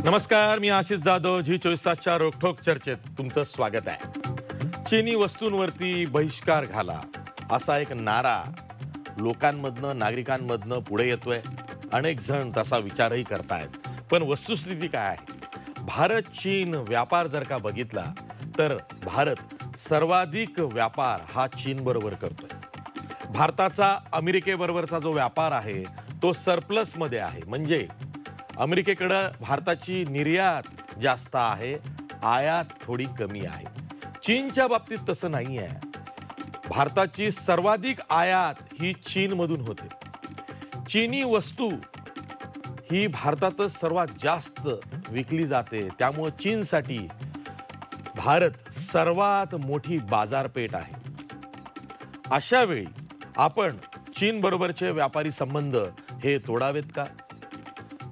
नमस्कार, मी आशिष जाधव. झी 24 तासच्या रोखोक चर्चेत तुमचं स्वागत आहे. चीनी वस्तूंवरती बहिष्कार घाला असा एक नारा लोकांमधनं, नागरिकांमधनं पुढे येतोय. अनेक जण तसा विचारही करतायत. पण वस्तुस्थिती काय आहे? भारत चीन व्यापार जर का बघितला तर भारत सर्वाधिक व्यापार हा चीन बरोबर करतोय. भारताचा अमेरिकेबरोबरचा जो व्यापार आहे तो सरप्लस मध्ये आहे. म्हणजे अमेरिकेकडे भारताची निर्यात जास्त आहे, आयात थोडी कमी आहे. चीनच्या बाबतीत तसं नाही आहे. भारताची सर्वाधिक आयात ही चीनमधून होते. चीनी वस्तू ही भारतातच सर्वात जास्त विकली जाते. त्यामुळे चीनसाठी भारत सर्वात मोठी बाजारपेठ आहे. अशा वेळी आपण चीन बरोबरचे व्यापारी संबंध हे तोडावेत का?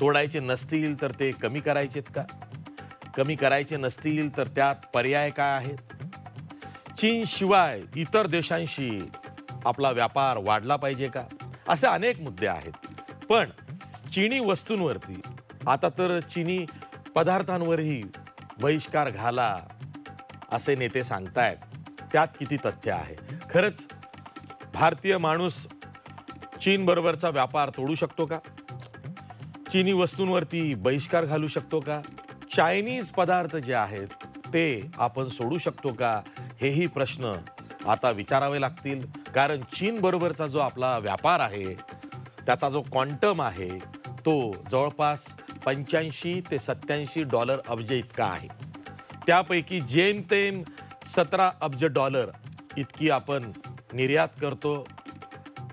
तोडायचे नसतील तर ते कमी करायचेत का? कमी करायचे नसतील तर त्यात पर्याय काय आहेत? चीन शिवाय इतर देशांशी आपला व्यापार वाढला पाहिजे का? असे अनेक मुद्दे आहेत. पण चीनी वस्तूंवरती आता तर चीनी पदार्थांवरही बहिष्कार घाला असे नेते सांगतायत. त्यात किती तथ्य आहे? खरंच भारतीय माणूस चीन बरोबरचा व्यापार तोडू शकतो का? चीनी वस्तूंवरती बहिष्कार घालू शकतो का? चायनीज पदार्थ जे आहेत ते आपण सोडू शकतो का? हेही प्रश्न आता विचारावे लागतील. कारण चीन बरोबरचा जो आपला व्यापार आहे त्याचा जो क्वांटम आहे तो जवळपास 85 ते $87 अब्ज इतका आहे. त्यापैकी जेमतेम 17 अब्ज डॉलर इतकी आपण निर्यात करतो.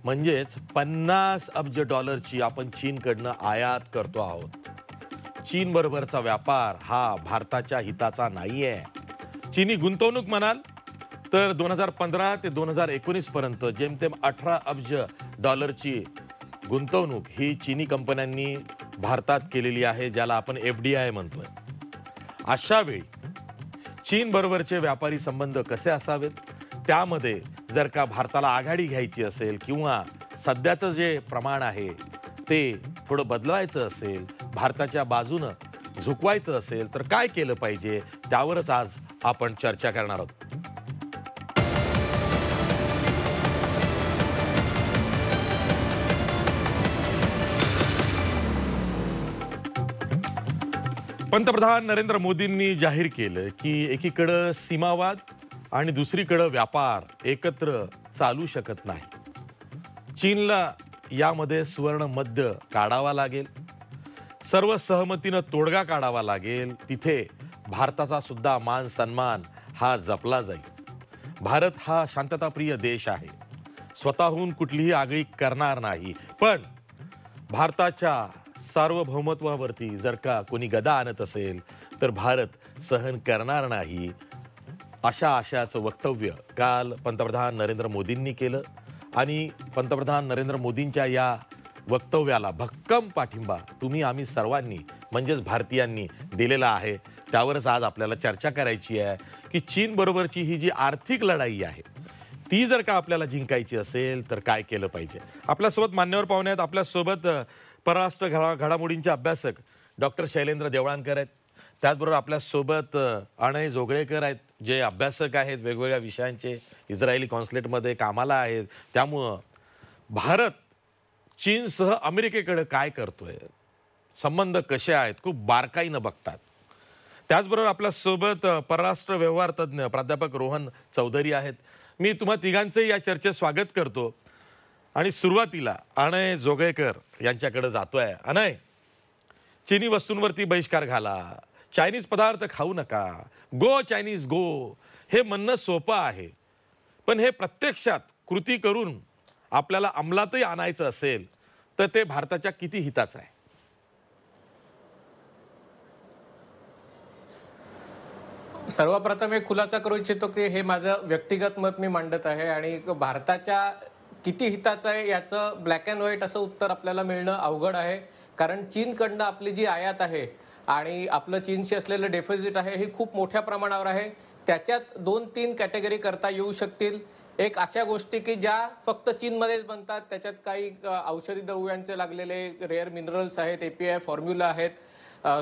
म्हणजेच 50 अब्ज डॉलरची आपण चीनकडनं आयात करतो आहोत. चीन बरोबरचा व्यापार हा भारताच्या हिताचा नाहीये. चीनी गुंतवणूक म्हणाल तर 2015 ते 2019 पर्यंत जेमतेम 18 अब्ज डॉलरची गुंतवणूक ही चीनी कंपन्यांनी भारतात केलेली आहे, ज्याला आपण FDI म्हणतोय. अशा वेळी चीन बरोबरचे व्यापारी संबंध कसे असावेत? त्यामध्ये जर का भारताला आघाडी घ्यायची असेल किंवा सध्याचं जे प्रमाण आहे ते थोडं बदलायचं असेल, भारताच्या बाजूनं झुकवायचं असेल तर काय केलं पाहिजे? त्यावरच आज आपण चर्चा करणार आहोत. पंतप्रधान नरेंद्र मोदींनी जाहीर केलं की एकीकडं सीमावाद आणि दुसरीकडं व्यापार एकत्र चालू शकत नाही. चीनला यामध्ये सुवर्ण मध्य काढावा लागेल. सर्व सहमतीनं तोडगा काढावा लागेल. तिथे भारताचा सुद्धा मान सन्मान हा जपला जाईल. भारत हा शांतताप्रिय देश आहे. स्वतःहून कुठलीही आगळीक करणार नाही. पण भारताच्या सार्वभौमत्वावरती जर का कोणी गदा आणत असेल तर भारत सहन करणार नाही. अशाचं वक्तव्य काल पंतप्रधान नरेंद्र मोदींनी केलं आणि पंतप्रधान नरेंद्र मोदींच्या या वक्तव्याला भक्कम पाठिंबा तुम्ही आम्ही सर्वांनी म्हणजेच भारतीयांनी दिलेला आहे. त्यावरच आज आपल्याला चर्चा करायची आहे की चीन बरोबरची ही जी आर्थिक लढाई आहे ती जर का आपल्याला जिंकायची असेल तर काय केलं पाहिजे. आपल्यासोबत मान्यवर पाहुणे आहेत. आपल्यासोबत परराष्ट्र घडामोडींचे अभ्यासक डॉक्टर शैलेंद्र देवळानकर आहेत. त्याचबरोबर आपल्यासोबत अणय जोगळेकर आहेत, जे अभ्यासक आहेत वेगवेगळ्या विषयांचे, इस्रायली कॉन्सुलेटमध्ये कामाला आहेत. त्यामुळं भारत चीनसह अमेरिकेकडे काय करतोय, संबंध कसे आहेत, खूप बारकाईनं बघतात. त्याचबरोबर आपल्यासोबत परराष्ट्र व्यवहार तज्ज्ञ प्राध्यापक रोहन चौधरी आहेत. मी तुम्हा तिघांचंही या चर्चेत स्वागत करतो आणि सुरुवातीला अणय जोगळेकर यांच्याकडे जातोय. अणय, चीनी वस्तूंवरती बहिष्कार घाला, चायनीज पदार्थ खाऊ नका, गो चायनीज गो, हे म्हणणं सोपं आहे. पण हे प्रत्यक्षात कृती करून आपल्याला अंमलातही आणायचं असेल तर ते भारताच्या किती हिताचं आहे? सर्वप्रथम एक खुलासा करू इच्छितो की हे माझं व्यक्तिगत मत मी मांडत आहे आणि भारताच्या किती हिताचं आहे याचं ब्लॅक अँड व्हाईट असं उत्तर आपल्याला मिळणं अवघड आहे. कारण चीनकडनं आपली जी आयात आहे आणि आपलं चीनशी असलेलं डेफिसिट आहे हे खूप मोठ्या प्रमाणावर आहे. त्याच्यात 2-3 कॅटेगरी करता येऊ शकतील. एक अशा गोष्टी की ज्या फक्त चीनमध्येच बनतात, त्याच्यात काही औषधी द्रव्यांचे लागलेले रेअर मिनरल्स आहेत, API फॉर्म्युला आहेत.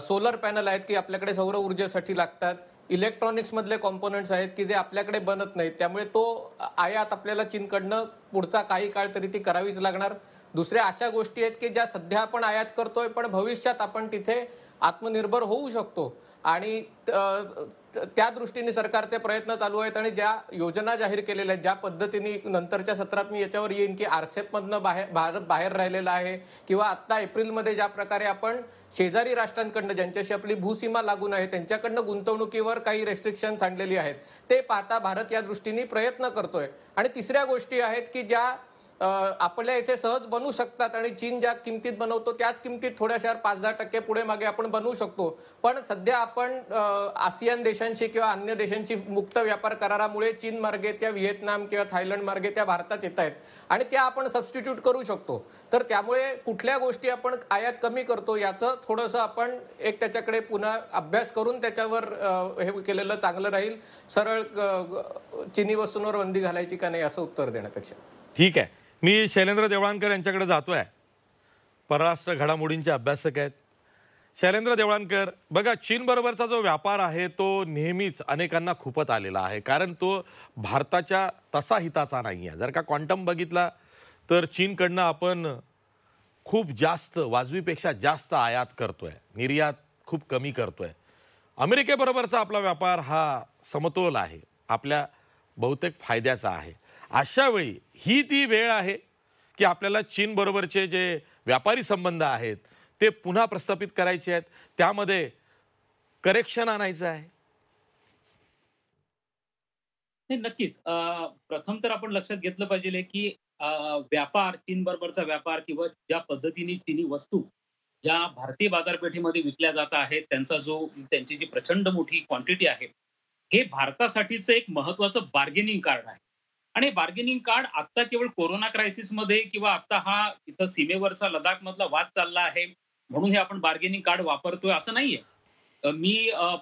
सोलर पॅनल आहेत की आपल्याकडे सौर ऊर्जेसाठी लागतात. इलेक्ट्रॉनिक्स मधले कॉम्पोनंट्स आहेत की जे आपल्याकडे बनत नाहीत. त्यामुळे तो आयात आपल्याला चीनकडनं पुढचा काही काळ तरी ती करावीच लागणार. दुसऱ्या अशा गोष्टी आहेत की ज्या सध्या आपण आयात करतोय, पण भविष्यात आपण तिथे आत्मनिर्भर होऊ शकतो. आणि त्या दृष्टीने सरकारचे प्रयत्न चालू आहेत आणि ज्या योजना जाहीर केलेल्या आहेत, ज्या पद्धतीने नंतरच्या सत्रात मी याच्यावर येईन की आरसेप मधनं भारत बाहेर राहिलेला आहे, किंवा आता एप्रिलमध्ये ज्या प्रकारे आपण शेजारी राष्ट्रांकडनं ज्यांच्याशी आपली भूसीमा लागून आहे त्यांच्याकडनं गुंतवणुकीवर काही रेस्ट्रिक्शन्स आणलेली आहेत, ते पाहता भारत या दृष्टीने प्रयत्न करतोय. आणि तिसऱ्या गोष्टी आहेत की ज्या आपल्या इथे सहज बनू शकतात आणि चीन ज्या किमतीत बनवतो त्याच किमतीत थोड्याशा 5-10% पुढे मागे आपण बनवू शकतो. पण सध्या आपण आसियान देशांशी किंवा अन्य देशांशी मुक्त व्यापार करारामुळे चीन मार्गे त्या व्हिएतनाम किंवा थायलंड मार्गे त्या भारतात येत आहेत आणि त्या आपण सबस्टिट्यूट करू शकतो. तर त्यामुळे कुठल्या गोष्टी आपण आयात कमी करतो याचं थोडंसं आपण एक त्याच्याकडे पुन्हा अभ्यास करून त्याच्यावर हे केलेलं चांगलं राहील. सरळ चिनी वस्तूंवर बंदी घालायची का नाही असं उत्तर देण्यापेक्षा. ठीक आहे, मी शैलेंद्र देवळानकर यांच्याकडे जातोय. परराष्ट्र घडामोडींचे अभ्यासक आहेत. शैलेंद्र देवळानकर, बघा, चीन बरोबरचा जो व्यापार आहे तो नेहमीच अनेकांना खूपत आलेला आहे, कारण तो भारताच्या तसा हिताचा नाही आहे. जर का क्वांटम बघितला तर चीनकडनं आपण खूप जास्त, वाजवीपेक्षा जास्त आयात करतोय, निर्यात खूप कमी करतोय. अमेरिकेबरोबरचा आपला व्यापार हा समतोल आहे, आपल्या बहुतेक फायद्याचा आहे. अशा वेळी ही ती वेळ आहे की आपल्याला चीन बरोबरचे जे व्यापारी संबंध आहेत ते पुन्हा प्रस्थापित करायचे आहेत, त्यामध्ये करेक्शन आणायचं आहे. नाही, नक्कीच. प्रथम तर आपण लक्षात घेतलं पाहिजे की व्यापार, चीन बरोबरचा व्यापार किंवा ज्या पद्धतीने चीनी वस्तू या भारतीय बाजारपेठेमध्ये विकल्या जात आहेत, त्यांची जी प्रचंड मोठी क्वांटिटी आहे, हे भारतासाठीचं एक महत्वाचं बार्गेनिंग कार्ड आहे. आणि बार्गेनिंग कार्ड आता केवळ कोरोना क्रायसिसमध्ये किंवा आता हा इथं सीमेवरचा लडाखमधला वाद चालला आहे म्हणून हे आपण बार्गेनिंग कार्ड वापरतोय असं नाहीये. मी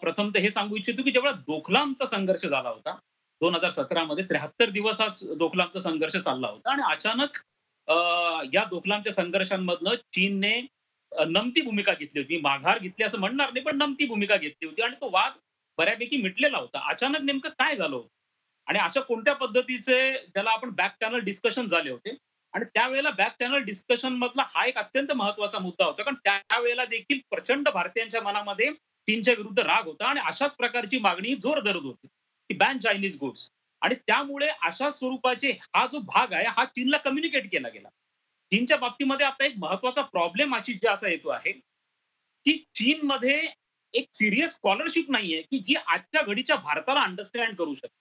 प्रथम तर हे सांगू इच्छितो की जेव्हा डोकलामचा संघर्ष झाला होता 2017 मध्ये, 73 दिवस हा डोकलामचा संघर्ष चालला होता आणि अचानक या डोकलामच्या संघर्षांमधनं चीनने नमती भूमिका घेतली होती. माघार घेतली असं म्हणणार नाही, पण नमती भूमिका घेतली होती आणि तो वाद बऱ्यापैकी मिटलेला होता. अचानक नेमकं काय झालं होतं आणि अशा कोणत्या पद्धतीचे ज्याला आपण बॅक चॅनल डिस्कशन झाले होते आणि त्यावेळेला बॅक चॅनल डिस्कशन मधला हा एक अत्यंत महत्वाचा मुद्दा होता, कारण त्यावेळेला देखील प्रचंड भारतीयांच्या मनामध्ये चीनच्या विरुद्ध राग होता आणि अशाच प्रकारची मागणी जोर धरत होती की बॅन चायनीज गुड्स. आणि त्यामुळे अशा स्वरूपाचे हा जो भाग आहे हा चीनला कम्युनिकेट केला गेला. चीनच्या बाबतीमध्ये आता एक महत्वाचा प्रॉब्लेम असा येतो आहे की चीनमध्ये एक सिरियस स्कॉलरशिप नाहीये की जी आजच्या घडीच्या भारताला अंडरस्टँड करू शकते.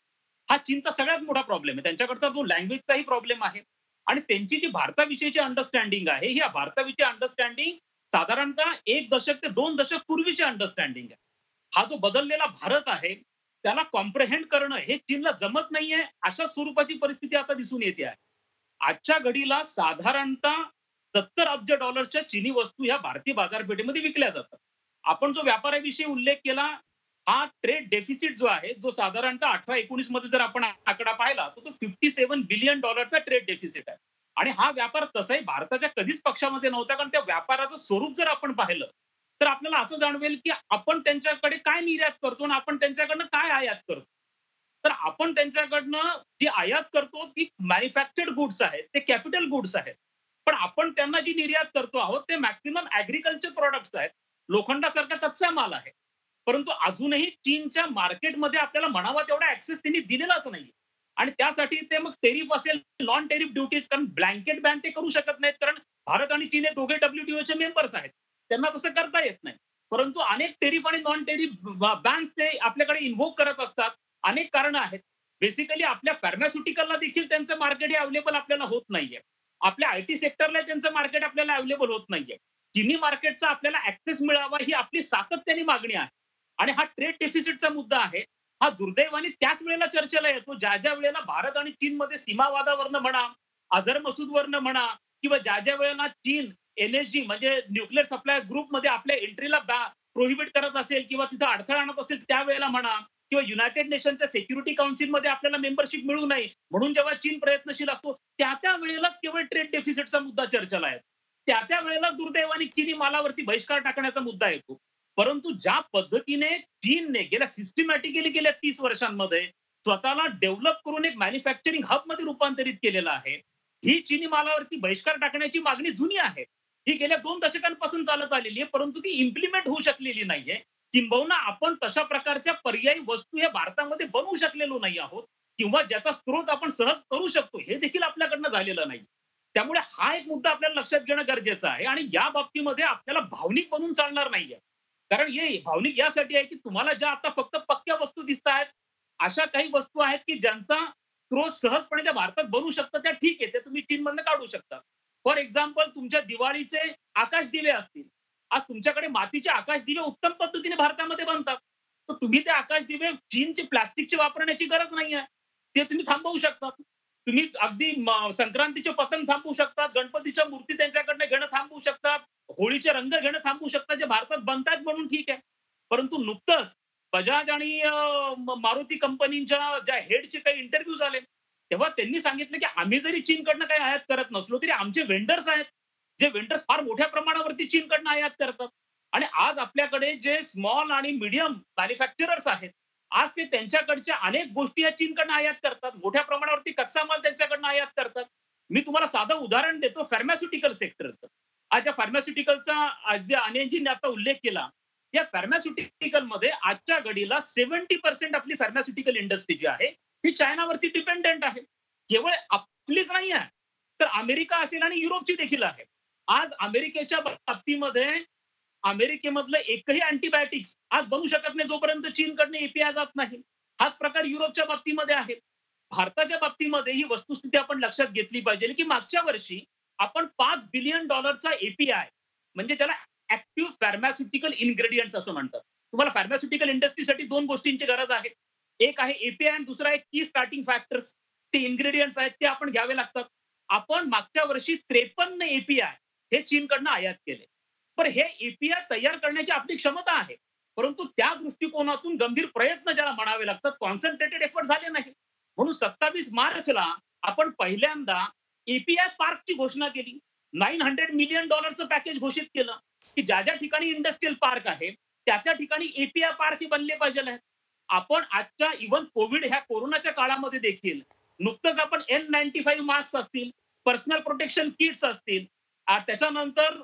हा चीनचा सगळ्यात मोठा प्रॉब्लेम आहे. त्यांच्याकडचा जो लँग्वेजचाही प्रॉब्लेम आहे आणि त्यांची जी भारताविषयीची अंडरस्टँडिंग आहे, ही भारताविषयी अंडरस्टँडिंग साधारणतः 1 दशक ते 2 दशक पूर्वीची अंडरस्टँडिंग आहे. हा जो बदललेला भारत आहे त्याला कॉम्प्रिहेंड करणं हे चीनला जमत नाहीये. अशा स्वरूपाची परिस्थिती आता दिसून येते आहे. आजच्या घडीला साधारणतः $70 अब्ज चीनी वस्तू ह्या भारतीय बाजारपेठेमध्ये विकल्या जातात. आपण जो व्यापाराविषयी उल्लेख केला, हा ट्रेड डेफिसिट जो आहे, जो साधारणतः 18-19 मध्ये जर आपण आकडा पाहिला तर तो $57 बिलियन ट्रेड डेफिसिट आहे. आणि हा व्यापार तसाही भारताच्या कधीच पक्षामध्ये नव्हता, कारण त्या व्यापाराचं स्वरूप जर आपण पाहिलं तर आपल्याला असं जाणवेल की आपण त्यांच्याकडे काय निर्यात करतो आणि आपण त्यांच्याकडनं काय आयात करतो. तर आपण त्यांच्याकडनं जी आयात करतो ती मॅन्युफॅक्चर्ड गुड्स आहेत, ते कॅपिटल गुड्स आहेत. पण आपण त्यांना जी निर्यात करतो आहोत ते मॅक्सिमम ऍग्रिकल्चर प्रॉडक्ट्स आहेत. लोखंडासारखा कच्चा माल आहे. परंतु अजूनही चीनच्या मार्केटमध्ये आपल्याला म्हणावा तेवढा ऍक्सेस त्यांनी दिलेलाच नाहीये. आणि त्यासाठी ते मग टेरिफ असेल, नॉन टेरिफ ड्युटीज, कारण ब्लँकेट बॅन ते करू शकत नाहीत, कारण भारत आणि चीन हे दोघे WTOचे मेंबर्स आहेत. त्यांना तसं करता येत नाही. परंतु अनेक टेरिफ आणि नॉन टेरिफ बॅन्स ते आपल्याकडे इन्व्होक करत असतात. अनेक कारणं आहेत. बेसिकली आपल्या फार्मास्युटिकलला देखील त्यांचं मार्केट हे अवेलेबल आपल्याला होत नाहीये. आपल्या IT सेक्टरला त्यांचं मार्केट आपल्याला अवेलेबल होत नाहीये. चीनी मार्केटचा आपल्याला ऍक्सेस मिळावा ही आपली सातत्याने मागणी आहे. आणि हा ट्रेड डेफिसिटचा मुद्दा आहे. हा दुर्दैवाने त्याच वेळेला चर्चेला येतो ज्या वेळेला भारत आणि चीनमध्ये सीमावादावरनं म्हणा, अझर मसूदवरनं म्हणा, किंवा ज्या वेळेला चीन NSG म्हणजे न्यूक्लिअर सप्लाय ग्रुपमध्ये आपल्या एंट्रीला प्रोहिबिट करत असेल किंवा तिचा अडथळा आणत असेल त्यावेळेला म्हणा, किंवा युनायटेड नेशनच्या सिक्युरिटी काउन्सिलमध्ये आपल्याला मेंबरशिप मिळू नये म्हणून जेव्हा चीन प्रयत्नशील असतो त्या वेळेलाच केवळ ट्रेड डेफिसिटचा मुद्दा चर्चेला येतो. त्या वेळेला दुर्दैवाने चीनी मालावरती बहिष्कार टाकण्याचा मुद्दा येतो. परंतु ज्या पद्धतीने चीनने गेल्या 30 वर्षांमध्ये स्वतःला डेव्हलप करून एक मॅन्युफॅक्चरिंग हबमध्ये रूपांतरित केलेलं आहे. ही चीनी मालावरती बहिष्कार टाकण्याची मागणी जुनी आहे. ही गेल्या 2 दशकांपासून चालत आलेली आहे, परंतु ती इम्प्लिमेंट होऊ शकलेली नाहीये. किंबहुना आपण तशा प्रकारच्या पर्यायी वस्तू या भारतामध्ये बनवू शकलेलो नाही आहोत किंवा ज्याचा स्त्रोत आपण सहज करू शकतो, हे देखील आपल्याकडनं झालेलं नाही. त्यामुळे हा एक मुद्दा आपल्याला लक्षात घेणं गरजेचं आहे आणि या बाबतीमध्ये आपल्याला भावनिक बनून चालणार नाहीये. कारण हे भावनिक यासाठी आहे, की तुम्हाला ज्या आता फक्त पक्क्या वस्तू दिसतायत, अशा काही वस्तू आहेत, की ज्यांचा स्त्रोत सहजपणे त्या भारतात बनवू शकतात, त्या ठीक आहे. ते तुम्ही चीनमधनं काढू शकता. फॉर एक्झाम्पल तुमच्या दिवाळीचे आकाशदिवे असतील. आज तुमच्याकडे मातीचे आकाशदिवे उत्तम पद्धतीने भारतामध्ये बनतात. तर तुम्ही ते आकाशदिवे चीनचे प्लास्टिकचे वापरण्याची गरज नाही आहे. ते तुम्ही थांबवू शकता. तुम्ही अगदी संक्रांतीचे पतंग थांबवू शकतात, गणपतीच्या मूर्ती त्यांच्याकडनं घेणं थांबवू शकतात, होळीचे रंग घेणं थांबवू शकतात, जे भारतात बनतायत म्हणून ठीक आहे. परंतु नुकतंच बजाज आणि मारुती कंपनीच्या ज्या हेडचे काही इंटरव्ह्यू झाले, तेव्हा त्यांनी सांगितलं, की आम्ही जरी चीनकडनं काही आयात करत नसलो, तरी आमचे वेंडर्स आहेत, जे वेंडर्स फार मोठ्या प्रमाणावरती चीनकडनं आयात करतात. आणि आज आपल्याकडे जे स्मॉल आणि मीडियम मॅन्युफॅक्चरर्स आहेत, आज ते त्यांच्याकडच्या अनेक गोष्टी या चीनकडनं आयात करतात. मोठ्या प्रमाणावरती कच्चा माल त्यांच्याकडनं आयात करतात. मी तुम्हाला साधं उदाहरण देतो फार्मास्युटिकल सेक्टरचं. आज या फार्मास्युटिकलचा अनिलजींनी आता उल्लेख केला. या फार्मास्युटिकलमध्ये आजच्या घडीला 70% आपली फार्मास्युटिकल इंडस्ट्री जी आहे, ती चायनावरती डिपेंडंट आहे. केवळ आपलीच नाही आहे, तर अमेरिका असेल आणि युरोपची देखील आहे. आज अमेरिकेच्या बाबतीमध्ये अमेरिकेमधलं एकही अँटिबायोटिक्स आज बनू शकत नाही जोपर्यंत चीनकडनं एपीआय जात नाही. हाच प्रकार युरोपच्या बाबतीमध्ये आहे. भारताच्या बाबतीमध्ये ही वस्तुस्थिती आपण लक्षात घेतली पाहिजे, की मागच्या वर्षी आपण $5 बिलियन एपीआय म्हणजे त्याला ऍक्टिव्ह फार्मास्युटिकल इन्ग्रेडियंट्स असं म्हणतात. तुम्हाला फार्मास्युटिकल इंडस्ट्रीसाठी 2 गोष्टींची गरज आहे. एक आहे एपीआय आणि दुसरा एक की स्टार्टिंग फॅक्टर्स. ते इन्ग्रेडियंट्स आहेत ते आपण घ्यावे लागतात. आपण मागच्या वर्षी 53 एपीआय हे चीनकडनं आयात केले. पण हे एपीआय तयार करण्याची आपली क्षमता आहे. परंतु त्या दृष्टिकोनातून गंभीर प्रयत्न ज्याला म्हणावे लागतात, कॉन्सन्ट्रेटेड एफर्ट झाले नाही. म्हणून 27 मार्चला आपण पहिल्यांदा एपीआय पार्कची घोषणा केली. $900 मिलियन पॅकेज घोषित केलं, की ज्या ठिकाणी इंडस्ट्रियल पार्क आहे, त्या ठिकाणी एपीआय पार्क हे बनले पाहिजे आहेत. आपण आजच्या इव्हन ह्या कोरोनाच्या काळामध्ये देखील नुकतंच आपण N95 मास्क असतील, पर्सनल प्रोटेक्शन किट्स असतील, त्याच्यानंतर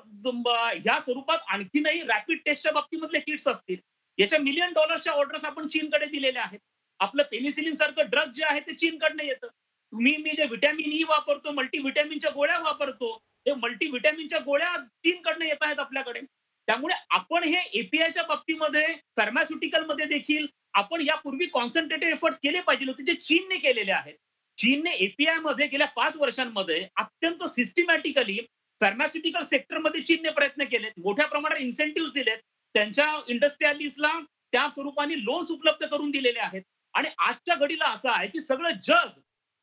ह्या स्वरूपात आणखीनही रॅपिड टेस्टच्या बाबतीमधले किट्स असतील. याच्या $1 मिलियन ऑर्डर्स आपण चीनकडे दिलेल्या आहेत. आपलं पेनिसिलिन सारखं ड्रग जे आहे ते चीनकडनं येतं. मी जे व्हिटॅमिन ई वापरतो, मल्टीव्हिटॅमिनच्या गोळ्या वापरतो, हे मल्टीव्हिटॅमिनच्या गोळ्या चीनकडनं येत आहेत आपल्याकडे. त्यामुळे आपण हे एपीआयच्या बाबतीमध्ये फार्मास्युटिकलमध्ये देखील आपण यापूर्वी कॉन्सन्ट्रेटेड एफर्ट्स केले पाहिजे होते, जे चीनने केलेले आहेत. चीनने एपीआय मध्ये गेल्या 5 वर्षांमध्ये अत्यंत सिस्टमॅटिकली फार्मास्युटिकल सेक्टरमध्ये चीनने प्रयत्न केलेत. मोठ्या प्रमाणात इन्सेंटिव्ह दिलेत. त्यांच्या इंडस्ट्रियलिस्टला त्या स्वरूपाने लोन्स उपलब्ध करून दिलेले आहेत. आणि आजच्या घडीला असं आहे, की सगळं जग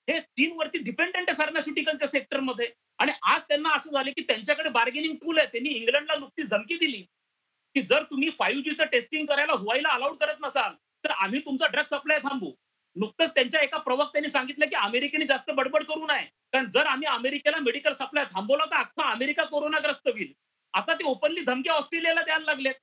हे चीनवरती डिपेंडंट आहे फार्मास्युटिकलच्या सेक्टरमध्ये. आणि आज त्यांना असं झालं, की त्यांच्याकडे बार्गेनिंग टूल आहे. त्यांनी इंग्लंडला नुकतीच धमकी दिली, की जर तुम्ही 5Gचं टेस्टिंग करायला हुवाईला अलाउड करत नसाल, तर आम्ही तुमचा ड्रग सप्लाय थांबवू. नुकतंच त्यांच्या एका प्रवक्त्याने सांगितलं, की अमेरिकेने जास्त बडबड करू नये. कारण जर आम्ही अमेरिकेला मेडिकल सप्लाय थांबवला, तर अख्खा अमेरिका कोरोनाग्रस्त होईल. आता ते ओपनली धमकी ऑस्ट्रेलियाला द्यायला लागलेत.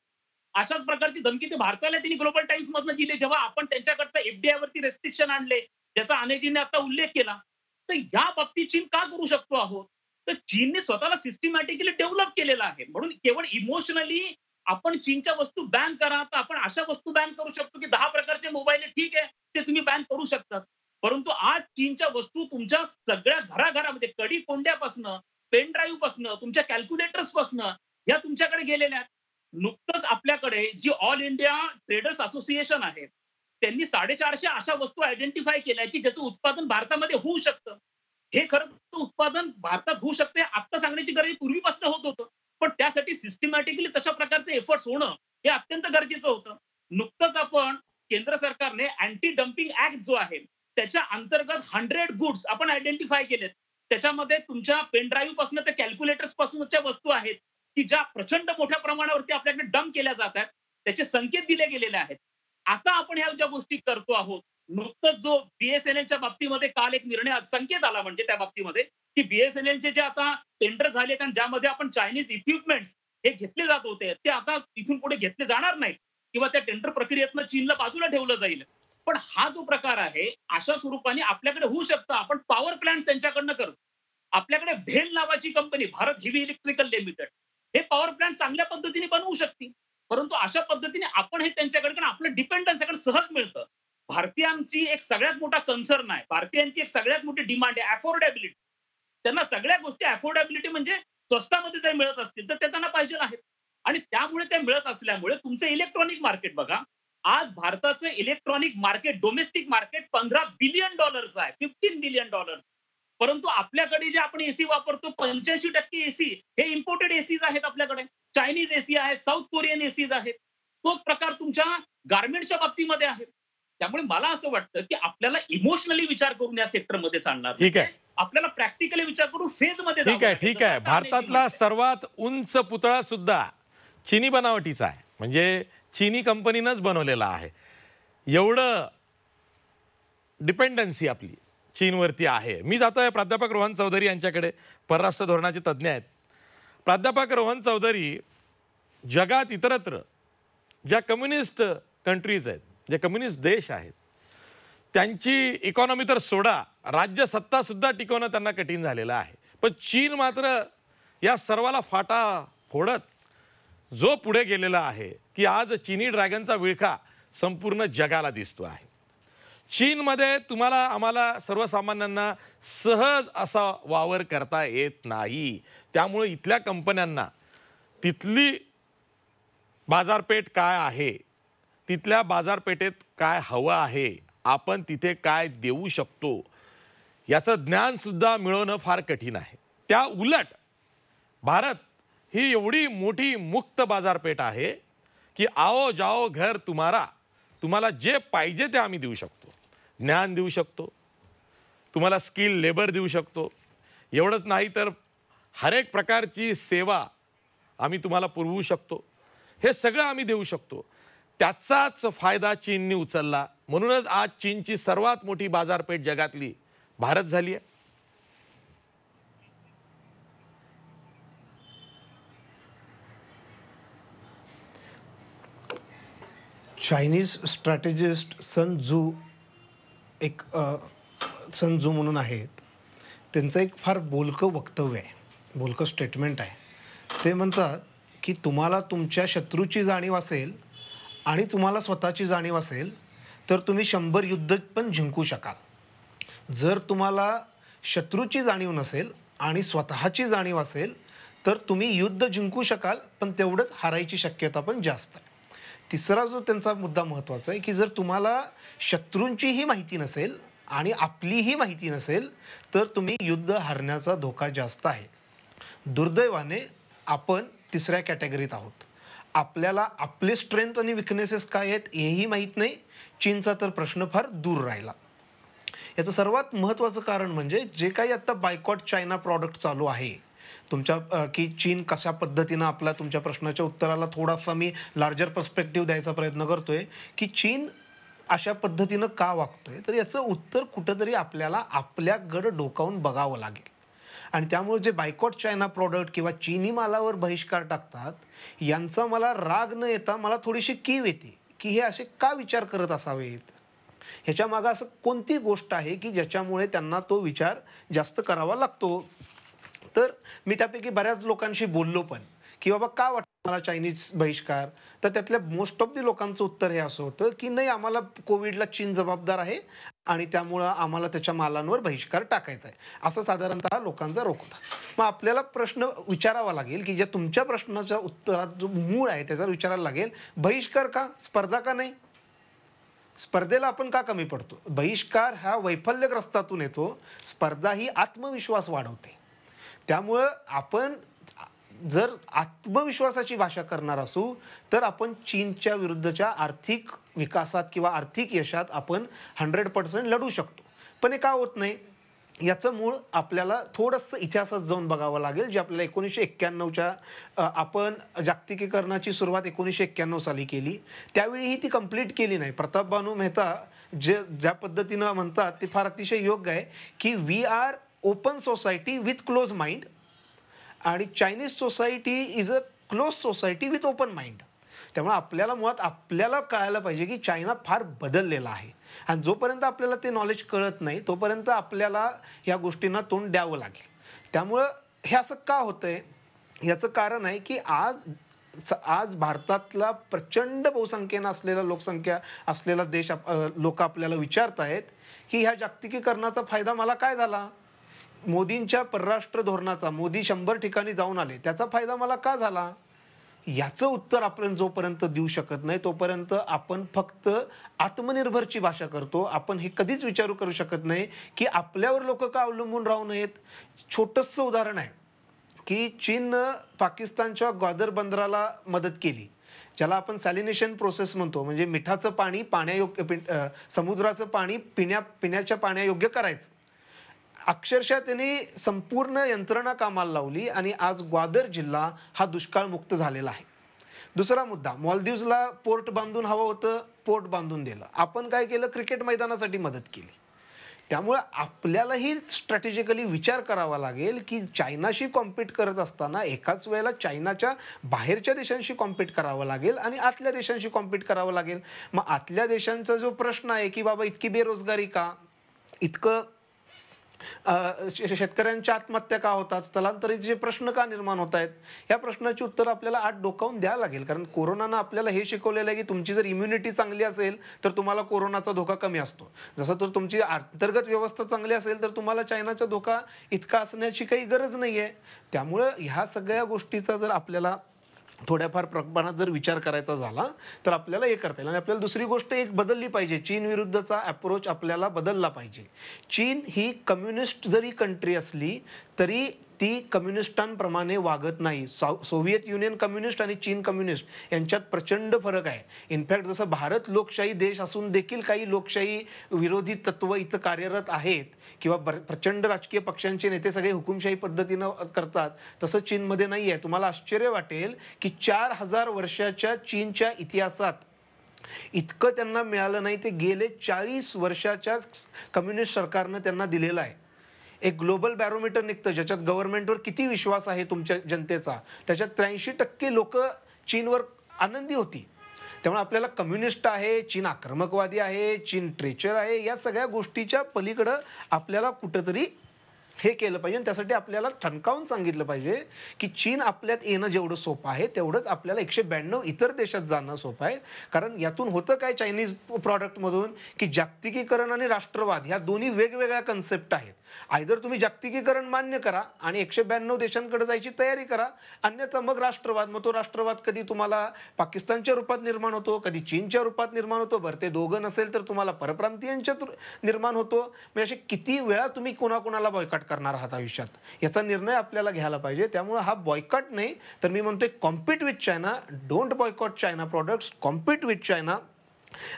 अशाच प्रकारची धमकी ते भारताला त्यांनी ग्लोबल टाइम्स मधनं दिली, जेव्हा आपण त्यांच्याकडचं एफडीआय वरती रेस्ट्रिक्शन आणले, ज्याचा अनेजीने आता उल्लेख केला. तर या बाबतीत चीन का करू शकतो आहोत? तर चीनने स्वतःला सिस्टमॅटिकली डेव्हलप केलेलं आहे. म्हणून केवळ इमोशनली आपण चीनच्या वस्तू बॅन करा, तर आपण अशा वस्तू बॅन करू शकतो, की 10 प्रकारचे मोबाईल ठीक आहे, ते तुम्ही बॅन करू शकता. परंतु आज चीनच्या वस्तू तुमच्या सगळ्या घराघरामध्ये कडी कोंड्यापासनं, पेन ड्राईव्ह पासनं, तुमच्या कॅल्क्युलेटर्स पासनं ह्या तुमच्याकडे गेलेल्या आहेत. नुकतंच आपल्याकडे जी ऑल इंडिया ट्रेडर्स असोसिएशन आहे, त्यांनी 450 अशा वस्तू आयडेंटिफाय केल्या, की ज्याचं उत्पादन भारतामध्ये होऊ शकतं. हे खरं तर उत्पादन भारतात होऊ शकते आता सांगण्याची गरज पूर्वीपासून होत होतं. पण त्यासाठी सिस्टमॅटिकली तशा प्रकारचे एफर्ट्स होणं हे अत्यंत गरजेचं होतं. नुकतंच आपण केंद्र सरकारने अँटी डम्पिंग ऍक्ट जो आहे, त्याच्या अंतर्गत 100 गुड्स आपण आयडेंटिफाय केलेत. त्याच्यामध्ये तुमच्या पेन ड्राईव्ह पासून ते कॅल्क्युलेटर्स पासूनच्या वस्तू आहेत, की ज्या प्रचंड मोठ्या प्रमाणावरती आपल्याकडे डंप केल्या जात आहेत. त्याचे संकेत दिले गेलेले आहेत. आता आपण ह्या ज्या गोष्टी करतो आहोत, नुकतंच जो बीएसएनएलच्या बाबतीमध्ये काल एक निर्णय संकेत आला, म्हणजे त्या बाबतीमध्ये की बीएसएनएलचे जे आता टेंडर झाले आणि ज्यामध्ये आपण चायनीज इक्विपमेंट्स हे घेतले जात होते ते आता इथून पुढे घेतले जाणार नाहीत किंवा त्या टेंडर प्रक्रियेतनं चीनला बाजूला ठेवलं जाईल. पण हा जो प्रकार आहे, अशा स्वरूपाने आपल्याकडे होऊ शकतं. आपण पॉवर प्लांट त्यांच्याकडनं करतो. आपल्याकडे भेल नावाची company, Bharat heavy electrical limited, हे पॉवर प्लांट चांगल्या पद्धतीने बनवू शकते. परंतु अशा पद्धतीने आपण हे त्यांच्याकडे, कारण आपलं डिपेंडन्स सहज मिळतं. भारतीयांची एक सगळ्यात मोठा कन्सर्न आहे. भारतीयांची एक सगळ्यात मोठी डिमांड आहे अफोर्डेबिलिटी. त्यांना सगळ्या गोष्टी अफोर्डेबिलिटी म्हणजे स्वस्तामध्ये जर मिळत असतील तर ते त्यांना पाहिजे आहेत. आणि त्यामुळे ते मिळत असल्यामुळे तुमचं इलेक्ट्रॉनिक मार्केट बघा. आज भारताचं electronic market, domestic market $15 billion आहे, $15 बिलियन. परंतु आपल्याकडे जे आपण एसी वापरतो 85% एसी हे इम्पोर्टेड एसीज आहेत आपल्याकडे. चायनीज एसी आहेत, साऊथ कोरियन एसीज आहेत. तोच प्रकार तुमच्या गारमेंटच्या बाबतीमध्ये आहे. त्यामुळे मला असं वाटतं की आपल्याला इमोशनली विचार करून या सेक्टरमध्ये चालणार ठीक आहे. आपल्याला प्रॅक्टिकली विचार करून फेज मध्ये ठीक आहे, ठीक आहे. भारतातला सर्वात उंच पुतळा सुद्धा चीनी बनावटीचा आहे, म्हणजे चीनी कंपनीनंच बनवलेला आहे. एवढं डिपेंडन्सी आपली चीनवरती आहे. मी जातोय प्राध्यापक रोहन चौधरी यांच्याकडे, परराष्ट्र धोरणाचे तज्ज्ञ आहेत. प्राध्यापक रोहन चौधरी, जगात इतरत्र ज्या कम्युनिस्ट कंट्रीज आहेत, जे कम्युनिस्ट देश आहेत, त्यांची इकॉनॉमी तर सोडा, राज्यसत्ता सुद्धा टिकवणं त्यांना कठीण झालेलं आहे. पण चीन मात्र या सर्वाला फाटा फोडत जो पुढे गेलेला आहे की आज चीनी ड्रॅगनचा विळखा संपूर्ण जगाला दिसतो आहे. चीनमध्ये तुम्हाला आम्हाला सर्वसामान्यांना सहज असा वावर करता येत नाही. त्यामुळे इथल्या कंपन्यांना तिथली बाजारपेठ काय आहे, तिथल्या बाजारपेठेत काय हवं आहे, आपण तिथे काय देऊ शकतो, याचं ज्ञान सुद्धा मिळवणं फार कठीण आहे. त्या उलट भारत ही एवढी मोठी मुक्त बाजारपेठ आहे की आओ जाओ घर तुम्हारा, तुम्हाला जे पाहिजे ते आम्ही देऊ शकतो. ज्ञान देऊ शकतो, तुम्हाला स्किल लेबर देऊ शकतो. एवढंच नाही तर हर एक प्रकारची सेवा आम्ही तुम्हाला पुरवू शकतो. हे सगळं आम्ही देऊ शकतो. त्याचाच फायदा चीनने उचलला. म्हणूनच आज चीनची सर्वात मोठी बाजारपेठ जगातली भारत झाली आहे. चायनीज स्ट्रॅटेजिस्ट सन झू म्हणून आहेत. त्यांचं एक फार बोलकं वक्तव्य आहे, बोलकं स्टेटमेंट आहे. ते म्हणतात की तुम्हाला तुमच्या शत्रूची जाणीव असेल आणि तुम्हाला स्वतःची जाणीव असेल तर तुम्ही 100 युद्ध पण जिंकू शकाल. जर तुम्हाला शत्रूची जाणीव नसेल आणि स्वतःची जाणीव असेल तर तुम्ही युद्ध जिंकू शकाल, पण तेवढंच हारायची शक्यता पण जास्त आहे. तिसरा जो त्यांचा मुद्दा महत्त्वाचा आहे की जर तुम्हाला शत्रूंचीही माहिती नसेल आणि आपलीही माहिती नसेल तर तुम्ही युद्ध हारण्याचा धोका जास्त आहे. दुर्दैवाने आपण तिसऱ्या कॅटेगरीत आहोत. आपल्याला आपले स्ट्रेंथ आणि विकनेसेस काय आहेत हेही माहीत नाही. चीनचा तर प्रश्न फार दूर राहिला. याचं सर्वात महत्त्वाचं कारण म्हणजे जे काही आता बायकॉट चायना प्रॉडक्ट चालू आहे तुमच्या की चीन कशा पद्धतीनं आपला तुमच्या प्रश्नाच्या उत्तराला थोडासा मी लार्जर पर्स्पेक्टिव्ह द्यायचा प्रयत्न करतोय की चीन अशा पद्धतीनं का वागतोय. तर याचं उत्तर कुठंतरी आपल्याला आपल्याकडं डोकावून बघावं लागेल. आणि त्यामुळे जे बायकॉट चायना प्रॉडक्ट किंवा चीनी मालावर बहिष्कार टाकतात यांचा मला राग न येता मला थोडीशी कीव येते की हे असे का विचार करत असावेत. ह्याच्या मागं असं कोणती गोष्ट आहे की ज्याच्यामुळे त्यांना तो विचार जास्त करावा लागतो. तर मी त्यापैकी बऱ्याच लोकांशी बोललो पण की बाबा का वाटतं मला चायनीज बहिष्कार. तर त्यातल्या मोस्ट ऑफ दी लोकांचं उत्तर हे असं होतं की नाही, आम्हाला कोविडला चीन जबाबदार आहे आणि त्यामुळं आम्हाला त्याच्या मालांवर बहिष्कार टाकायचा आहे, असं साधारणतः लोकांचा रोख होता. मग आपल्याला प्रश्न विचारावा लागेल की ज्या तुमच्या प्रश्नाच्या उत्तरात जो मूळ आहे त्याचा विचारायला लागेल, बहिष्कार का, स्पर्धा का नाही. स्पर्धेला आपण का कमी पडतो. बहिष्कार हा वैफल्यग्रस्तातून येतो, स्पर्धा ही आत्मविश्वास वाढवते. त्यामुळं आपण जर आत्मविश्वासाची भाषा करणार असू तर आपण चीनच्या विरुद्धच्या आर्थिक विकासात किंवा आर्थिक यशात आपण 100% लढू शकतो. पण हे का होत नाही याचं मूळ आपल्याला थोडंसं इतिहासात जाऊन बघावं लागेल. जे आपल्याला 1991च्या आपण जागतिकीकरणाची सुरुवात 1991 साली केली, त्यावेळीही ती कंप्लीट केली नाही. प्रतापबानू मेहता ज्या पद्धतीनं म्हणतात ते फार अतिशय योग्य आहे की we are open society with close mind आणि Chinese society is a close society with open mind. त्यामुळे आपल्याला मुळात आपल्याला कळायला पाहिजे की चायना फार बदललेला आहे आणि जोपर्यंत आपल्याला ते नॉलेज कळत नाही तोपर्यंत आपल्याला या गोष्टींना तोंड द्यावं लागेल. त्यामुळं हे असं का होतंय याचं कारण आहे की आज भारतातला प्रचंड बहुसंख्येनं असलेला लोकसंख्या असलेला देश लोक आपल्याला विचारत आहेत की ह्या जागतिकीकरणाचा फायदा मला काय झाला. मोदींच्या परराष्ट्र धोरणाचा, मोदी 100 ठिकाणी जाऊन आले, त्याचा फायदा मला का झाला. याचं उत्तर आपण जोपर्यंत देऊ शकत नाही तोपर्यंत आपण फक्त आत्मनिर्भरची भाषा करतो. आपण हे कधीच विचारू करू शकत नाही की आपल्यावर लोक का अवलंबून राहू नयेत. छोटंसं उदाहरण आहे की चीननं पाकिस्तानच्या ग्वादर बंदराला मदत केली, ज्याला आपण सॅलिनेशन प्रोसेस म्हणतो, म्हणजे मिठाचं पाणी समुद्राचं पाणी पिण्याच्या पाण्यायोग्य करायचं. अक्षरशः त्यांनी संपूर्ण यंत्रणा कामाला लावली आणि आज ग्वादर जिल्हा हा दुष्काळमुक्त झालेला आहे. दुसरा मुद्दा, मॉलदीव्सला पोर्ट बांधून हवं होतं, पोर्ट बांधून दिलं. आपण काय केलं, क्रिकेट मैदानासाठी मदत केली. त्यामुळे आपल्यालाही स्ट्रॅटेजिकली विचार करावा लागेल की चायनाशी कॉम्पीट करत असताना एकाच वेळेला चायनाच्या बाहेरच्या देशांशी कॉम्पीट करावं लागेल आणि आतल्या देशांशी कॉम्पीट करावं लागेल. मग आतल्या देशांचा जो प्रश्न आहे की बाबा इतकी बेरोजगारी का, इतकं शेतकऱ्यांच्या आत्महत्या का होतात, स्थलांतरितचे प्रश्न का निर्माण होत आहेत, या प्रश्नाची उत्तर आपल्याला आत डोकावून द्यावं लागेल. कारण कोरोनानं आपल्याला हे शिकवलेलं आहे की तुमची जर इम्युनिटी चांगली असेल तर तुम्हाला कोरोनाचा धोका कमी असतो. जसं तर तुमची अंतर्गत व्यवस्था चांगली असेल तर तुम्हाला चायनाचा धोका इतका असण्याची काही गरज नाही आहे. त्यामुळं ह्या सगळ्या गोष्टीचा जर आपल्याला थोड्याफार प्रमाणात जर विचार करायचा झाला तर आपल्याला हे करता येईल. आणि आपल्याला दुसरी गोष्ट एक बदलली पाहिजे, चीन विरुद्धचा अप्रोच आपल्याला बदलला पाहिजे. चीन ही कम्युनिस्ट जरी कंट्री असली तरी ती कम्युनिस्टांप्रमाणे वागत नाही. सोव्हिएत युनियन कम्युनिस्ट आणि चीन कम्युनिस्ट यांच्यात प्रचंड फरक आहे. इनफॅक्ट जसं भारत लोकशाही देश असून देखील काही लोकशाही विरोधी तत्व इथं कार्यरत आहेत किंवा प्रचंड राजकीय पक्षांचे नेते सगळे हुकुमशाही पद्धतीनं करतात, तसं चीनमध्ये नाही आहे. तुम्हाला आश्चर्य वाटेल की 4000 वर्षाच्या चीनच्या इतिहासात इतकं त्यांना मिळालं नाही ते गेले 40 वर्षाच्या कम्युनिस्ट सरकारनं त्यांना दिलेलं आहे. एक ग्लोबल बॅरोमीटर निघतं ज्याच्यात गव्हर्नमेंटवर किती विश्वास आहे तुमच्या जनतेचा, त्याच्यात 83% लोक चीनवर आनंदी होती. त्यामुळे आपल्याला कम्युनिस्ट आहे, चीन आक्रमकवादी आहे, चीन ट्रेचर आहे, या सगळ्या गोष्टीच्या पलीकडं आपल्याला कुठंतरी हे केलं पाहिजे. आणि त्यासाठी आपल्याला ठणकावून सांगितलं पाहिजे की चीन आपल्यात येणं जेवढं सोपं आहे तेवढंच आपल्याला 192 इतर देशात जाणं सोपं आहे. कारण यातून होतं काय चायनीज प्रॉडक्टमधून की जागतिकीकरण आणि राष्ट्रवाद ह्या दोन्ही वेगवेगळ्या कन्सेप्ट आहेत. आयदर तुम्ही जागतिकीकरण मान्य करा आणि 192 देशांकडे जायची तयारी करा, अन्यथा मग राष्ट्रवाद. मग तो राष्ट्रवाद कधी तुम्हाला पाकिस्तानच्या रूपात निर्माण होतो, कधी चीनच्या रूपात निर्माण होतो. बरं ते दोघं नसेल तर तुम्हाला परप्रांतीयांच्या निर्माण होतो. म्हणजे असे किती वेळा तुम्ही कोणाकोणाला बॉयकॉट करणार आहात आयुष्यात, याचा निर्णय आपल्याला घ्यायला पाहिजे. त्यामुळे हा बॉयकॉट नाही तर मी म्हणतोय compete with China, don't boycott China products, compete with China.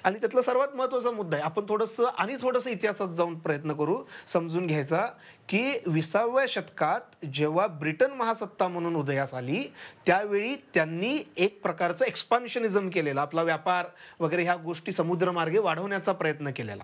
आणि त्यातला सर्वात महत्त्वाचा मुद्दा आहे, आपण थोडंसं इतिहासात जाऊन प्रयत्न करू समजून घ्यायचा की 20व्या शतकात जेव्हा ब्रिटन महासत्ता म्हणून उदयास आली त्यावेळी त्यांनी एक प्रकारचं एक्सपान्शनिझम केलेलं, आपला व्यापार वगैरे ह्या गोष्टी समुद्रमार्गे वाढवण्याचा प्रयत्न केलेला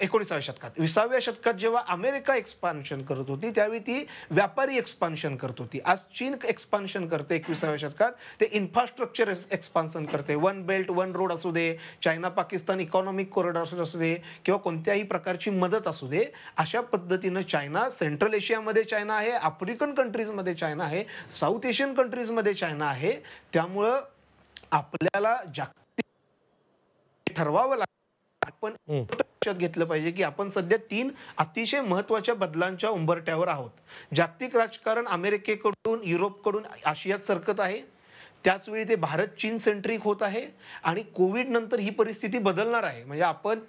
19व्या शतकात. 20व्या शतकात जेव्हा अमेरिका एक्सपान्शन करत होती त्यावेळी ती व्यापारी एक्सपान्शन करत होती. आज चीन एक्सपान्शन करते 21व्या शतकात, ते इन्फ्रास्ट्रक्चर एक्सपान्शन करते. वन बेल्ट वन रोड असू दे, चायना पाकिस्तान इकॉनॉमिक कॉरिडॉर असू दे किंवा कोणत्याही प्रकारची मदत असू दे, अशा पद्धतीनं चायना सेंट्रल एशियामध्ये चायना आहे, आफ्रिकन कंट्रीजमध्ये चायना आहे, साऊथ एशियन कंट्रीजमध्ये चायना आहे. त्यामुळं आपल्याला जागतिक ठरवावं लागतं. आपण लक्षात घेतलं पाहिजे की आपण सध्या 3 अतिशय महत्त्वाच्या बदलांच्या उंबरठ्यावर आहोत. जागतिक राजकारण अमेरिकेकडून, युरोपकडून आशियात सरकत आहे, त्याचवेळी ते भारत चीन सेंट्रिक होत आहे आणि कोविड नंतर ही परिस्थिती बदलणार आहे. म्हणजे आपण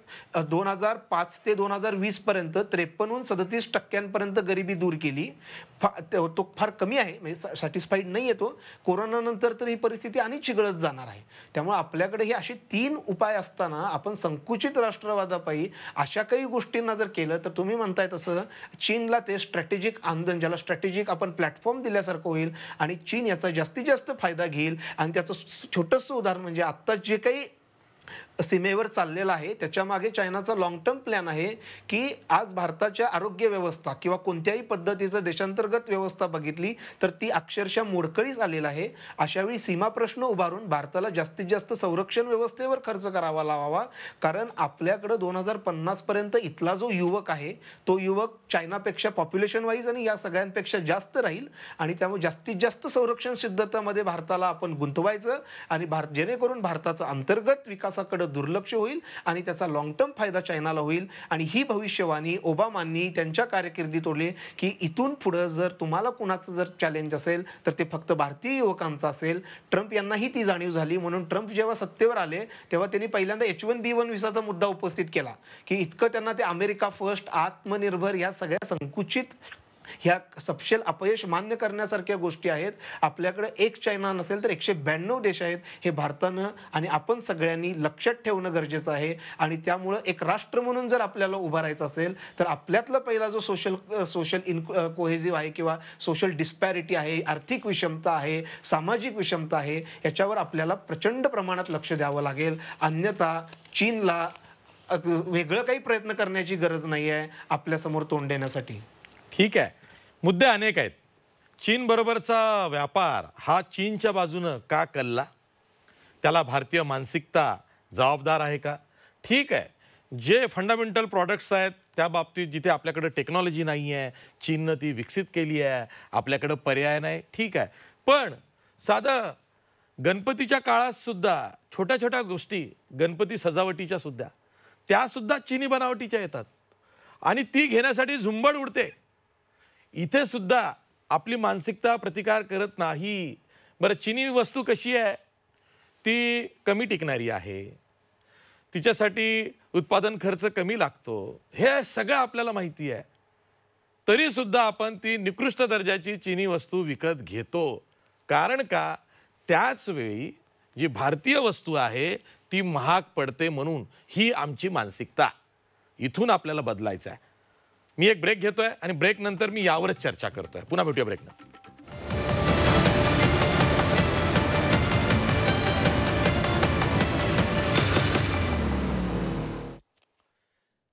2005 ते 2020 पर्यंत 53हून 37% गरिबी दूर केली. तो फार कमी आहे, म्हणजे सॅटिस्फाईड नाही आहे तो. कोरोनानंतर तर ही परिस्थिती आणि चिघळत जाणार आहे. त्यामुळे आपल्याकडे हे असे 3 उपाय असताना आपण संकुचित राष्ट्रवादापायी अशा काही गोष्टींना जर केलं तर तुम्ही म्हणताय तसं चीनला ते स्ट्रॅटेजिक आंदोलन, ज्याला स्ट्रॅटेजिक आपण प्लॅटफॉर्म दिल्यासारखं होईल आणि चीन याचा जास्तीत जास्त फायदा घेईल. आणि त्याचं छोटंसं उदाहरण म्हणजे आत्ता जे काही सीमेवर चाललेला आहे. त्याच्यामागे चायनाचा लाँग टर्म प्लॅन आहे की आज भारताच्या आरोग्य व्यवस्था किंवा कोणत्याही पद्धतीचं देशांतर्गत व्यवस्था बघितली तर ती अक्षरशः मोडकळीस आलेला आहे. अशावेळी सीमा प्रश्न उभारून भारताला जास्तीत जास्त संरक्षण व्यवस्थेवर खर्च करावा लावावा, कारण आपल्याकडं 2050 पर्यंत इथला जो युवक आहे तो युवक चायनापेक्षा पॉप्युलेशन वाईज आणि या सगळ्यांपेक्षा जास्त राहील आणि त्यामुळे जास्तीत जास्त संरक्षण सिद्धतामध्ये भारताला आपण गुंतवायचं आणि जेणेकरून भारताचा अंतर्गत विकासाकडे दुर्लक्ष होईल आणि त्याचा लाँग टर्म फायदा चायनाला होईल. आणि ही भविष्यवाणी ओबामांनी त्यांच्या कारकिर्दीत ओढली की इथून पुढं जर तुम्हाला कुणाचं जर चॅलेंज असेल तर ते फक्त भारतीय युवकांचं असेल. ट्रम्प यांनाही ती जाणीव झाली, म्हणून ट्रम्प जेव्हा सत्तेवर आले तेव्हा त्यांनी पहिल्यांदा H1B1 व्हिसाचा मुद्दा उपस्थित केला की इतकं त्यांना ते अमेरिका फर्स्ट, आत्मनिर्भर या सगळ्या संकुचित ह्या सपशेल अपयश मान्य करण्यासारख्या गोष्टी आहेत. आपल्याकडे एक चायना नसेल तर 192 देश आहेत. हे भारतानं आणि आपण सगळ्यांनी लक्षात ठेवणं गरजेचं आहे. आणि त्यामुळं एक राष्ट्र म्हणून जर आपल्याला उभं राहायचं असेल तर आपल्यातला पहिला जो सोशल कोहेजिव्ह आहे किंवा सोशल डिस्पॅरिटी आहे, आर्थिक विषमता आहे, सामाजिक विषमता आहे, याच्यावर आपल्याला प्रचंड प्रमाणात लक्ष द्यावं लागेल. अन्यथा चीनला वेगळं काही प्रयत्न करण्याची गरज नाही आहे आपल्यासमोर तोंड देण्यासाठी. ठीक आहे, मुद्दे अनेक आहेत. चीन बरोबरचा व्यापार हा चीनच्या बाजूनं का कलला? त्याला भारतीय मानसिकता जबाबदार आहे का? ठीक आहे, जे फंडामेंटल प्रॉडक्ट्स आहेत त्या बाबतीत जिथे आपल्याकडे टेक्नॉलॉजी नाही आहे, चीननं ती विकसित केली आहे, आपल्याकडं पर्याय नाही, ठीक आहे. पण साधं गणपतीच्या काळात सुद्धा छोट्या छोट्या गोष्टी, गणपती सजावटीच्या सुद्धा, त्यासुद्धा चीनी बनावटीच्या येतात आणि ती घेण्यासाठी झुंबड उडते. इथे सुद्धा आपली मानसिकता प्रतिकार करत नाही. बरं, चीनी वस्तू कशी आहे? ती कमी टिकणारी आहे, तिच्यासाठी उत्पादन खर्च कमी लागतो, हे सगळं आपल्याला माहिती आहे. तरी सुद्धा आपण ती निकृष्ट दर्जाची चीनी वस्तू विकत घेतो. कारण का? त्याच वेळी जी भारतीय वस्तू आहे ती महाग पडते म्हणून. ही आमची मानसिकता, इथून आपल्याला बदलायचं आहे. मी एक ब्रेक घेतोय आणि ब्रेक नंतर मी यावरच चर्चा करतोय. पुन्हा भेटूया ब्रेकनंतर.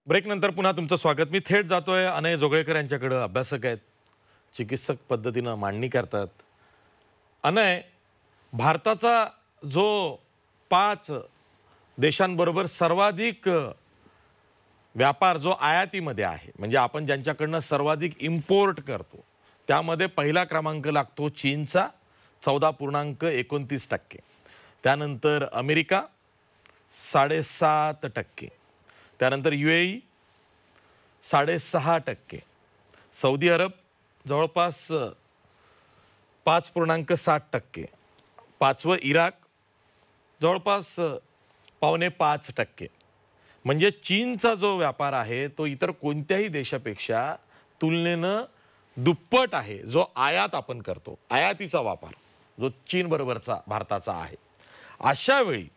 ब्रेकनंतर पुन्हा तुमचं स्वागत. मी थेट जातोय अनय जोगळेकर यांच्याकडे. अभ्यासक आहेत, चिकित्सक पद्धतीनं मांडणी करतात. अनय, भारताचा जो 5 देशांबरोबर सर्वाधिक व्यापार जो आयातीमध्ये आहे, म्हणजे आपण ज्यांच्याकडनं सर्वाधिक इम्पोर्ट करतो, त्यामध्ये पहिला क्रमांक लागतो चीनचा 14.29%. त्यानंतर अमेरिका 7.5%. त्यानंतर UAE 6.5%. सौदी अरब जवळपास 5.7%. 5वं इराक जवळपास 4.25%. म्हणजे चीनचा जो व्यापार आहे तो इतर कोणत्याही देशापेक्षा तुलनेनं दुप्पट आहे. जो आयात आपण करतो, आयातीचा व्यापार जो चीन बरोबरचा भारताचा आहे. अशा वेळी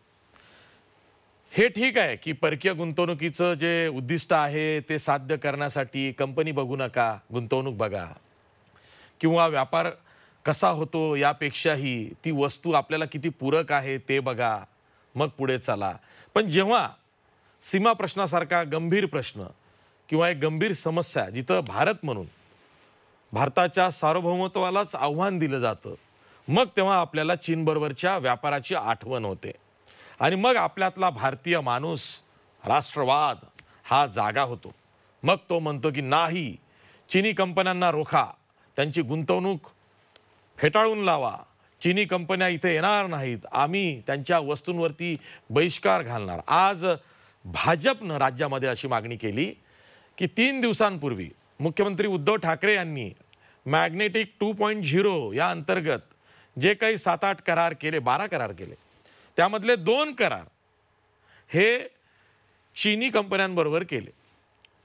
हे ठीक आहे की परकीय गुंतवणुकीचं जे उद्दिष्ट आहे ते साध्य करण्यासाठी कंपनी बघू नका, गुंतवणूक बघा, किंवा व्यापार कसा होतो यापेक्षाही ती वस्तू आपल्याला किती पूरक आहे ते बघा, मग पुढे चला. पण जेव्हा सीमा प्रश्नासारखा गंभीर प्रश्न किंवा एक गंभीर समस्या जिथं भारत म्हणून भारताच्या सार्वभौमत्वालाच आव्हान दिलं जातं, मग तेव्हा आपल्याला चीनबरोबरच्या व्यापाराची आठवण होते. आणि मग आपल्यातला भारतीय माणूस, राष्ट्रवाद हा जागा होतो. मग तो म्हणतो की नाही, चीनी कंपन्यांना रोखा, त्यांची गुंतवणूक फेटाळून लावा, चीनी कंपन्या इथे येणार नाहीत, आम्ही त्यांच्या वस्तूंवरती बहिष्कार घालणार. आज भाजपनं राज्यामध्ये अशी मागणी केली की 3 दिवसांपूर्वी मुख्यमंत्री उद्धव ठाकरे यांनी मॅग्नेटिक 2.0 या अंतर्गत जे काही 7-8 करार केले, 12 करार केले, त्यामधले 2 करार हे चीनी कंपन्यांबरोबर केले.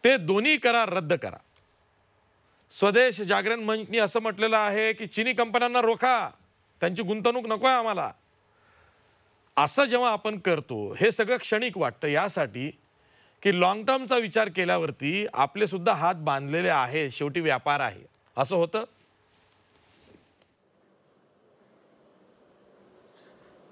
ते दोन्ही करार रद्द करा. स्वदेश जागरण मंचनी असं म्हटलेलं आहे की चीनी कंपन्यांना रोखा, त्यांची गुंतवणूक नको आहे आम्हाला. असं जेव्हा आपण करतो हे सगळं क्षणिक वाटतं, यासाठी की लॉंग टर्मचा विचार केल्यावरती आपले सुद्धा हात बांधलेले आहे, शेवटी व्यापार आहे, असं होतं.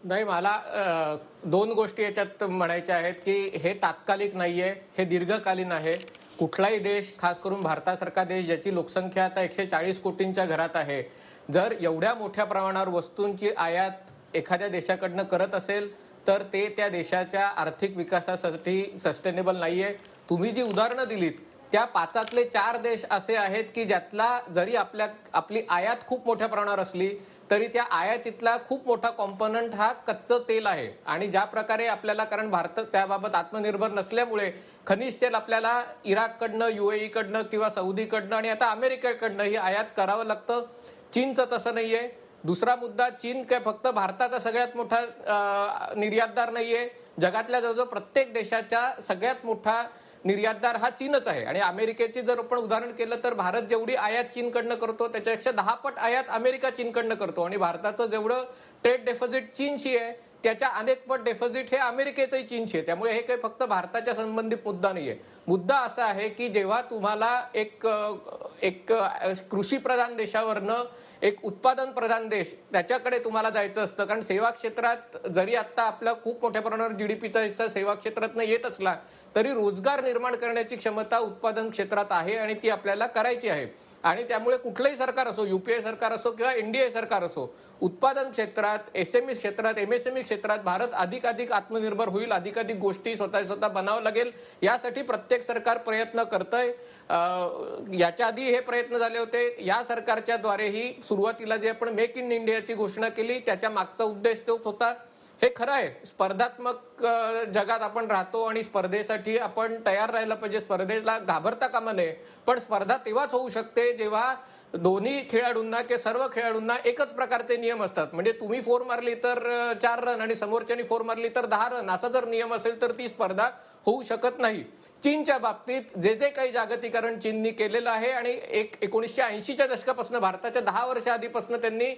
नाही, मला दोन गोष्टी याच्यात म्हणायच्या आहेत की हे तात्कालिक नाहीये, हे दीर्घकालीन आहे. कुठलाही देश, खास करून भारतासारखा देश ज्याची लोकसंख्या आता 140 कोटींच्या घरात आहे, जर एवढ्या मोठ्या प्रमाणावर वस्तूंची आयात एखाद्या देशाकडनं करत असेल तर ते त्या देशाच्या आर्थिक विकासासाठी सस्टेनेबल नाहीये. तुम्ही जी उदाहरणं दिलीत त्या 5 4 देश असे आहेत की ज्यातला जरी आपली आयात खूप मोठ्या प्रमाणावर असली तरी त्या आयातीतला खूप मोठा कॉम्पोनंट हा कच्चं तेल आहे. आणि ज्या प्रकारे आपल्याला, कारण भारत त्याबाबत आत्मनिर्भर नसल्यामुळे खनिज तेल आपल्याला इराककडनं, UAE कडनं किंवा सौदीकडनं आणि आता अमेरिकेकडनं ही आयात करावं लागतं. चीनचं तसं नाहीये. दुसरा मुद्दा, चीन काय फक्त भारताचा सगळ्यात मोठा निर्यातदार नाहीये, जगातल्या जवळजवळ प्रत्येक देशाच्या सगळ्यात मोठा निर्यातदार हा चीनच आहे. आणि अमेरिकेची जर आपण उदाहरण केलं तर भारत जेवढी आयात चीनकडनं करतो त्याच्यापेक्षा 10 पट आयात अमेरिका चीनकडनं करतो. आणि भारताचं जेवढं ट्रेड डेफिसिट चीनशी आहे त्याच्या अनेक पट डेफिसिट हे अमेरिकेचंही चीनशी आहे. त्यामुळे हे काही फक्त भारताच्या संबंधित मुद्दा नाहीये. मुद्दा असा आहे की जेव्हा तुम्हाला एक कृषी प्रधान देशावरनं एक उत्पादन प्रधान देश त्याच्याकडे तुम्हाला जायचं असतं, कारण सेवा क्षेत्रात जरी आता आपला खूप मोठ्या प्रमाणावर GDPचा हिस्सा सेवा क्षेत्रातनं येत असला तरी रोजगार निर्माण करण्याची क्षमता उत्पादन क्षेत्रात आहे आणि ती आपल्याला करायची आहे. आणि त्यामुळे कुठलंही सरकार असो, UPA सरकार असो किंवा NDA सरकार असो, उत्पादन क्षेत्रात, SME क्षेत्रात, MSME क्षेत्रात भारत अधिकाधिक आत्मनिर्भर होईल, अधिकाधिक गोष्टी स्वतः बनावं लागेल. यासाठी प्रत्येक सरकार प्रयत्न करतंय. याच्या आधी हे प्रयत्न झाले होते. या सरकारच्या द्वारेही सुरुवातीला जे आपण मेक इन इंडियाची घोषणा केली त्याच्या मागचा उद्देश तोच होता. हे खरं आहे, स्पर्धात्मक जगात आपण राहतो आणि स्पर्धेसाठी आपण तयार राहायला पाहिजे, स्पर्धेला घाबरता कामा नये. पण स्पर्धा तेव्हाच होऊ शकते जेव्हा दोन्ही खेळाडूंना किंवा सर्व खेळाडूंना एकच प्रकारचे नियम असतात. म्हणजे तुम्ही 4 मारली तर 4 रन आणि समोरच्यानी 4 मारली तर 10 रन, असा जर नियम असेल तर ती स्पर्धा होऊ शकत नाही. चीनच्या बाबतीत जे काही जागतिकीकरण चीननी केलेलं आहे आणि 1980च्या दशकापासून, भारताच्या 10 वर्ष आधीपासून त्यांनी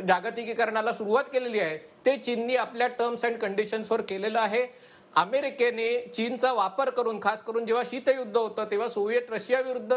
जागतिकीकरणाला सुरुवात केलेली आहे, ते चीननी आपल्या टर्म्स अँड कंडिशन्सवर केलेलं आहे. अमेरिकेने चीनचा वापर करून, खास करून जेव्हा शीतयुद्ध होतं तेव्हा सोव्हिएट रशिया विरुद्ध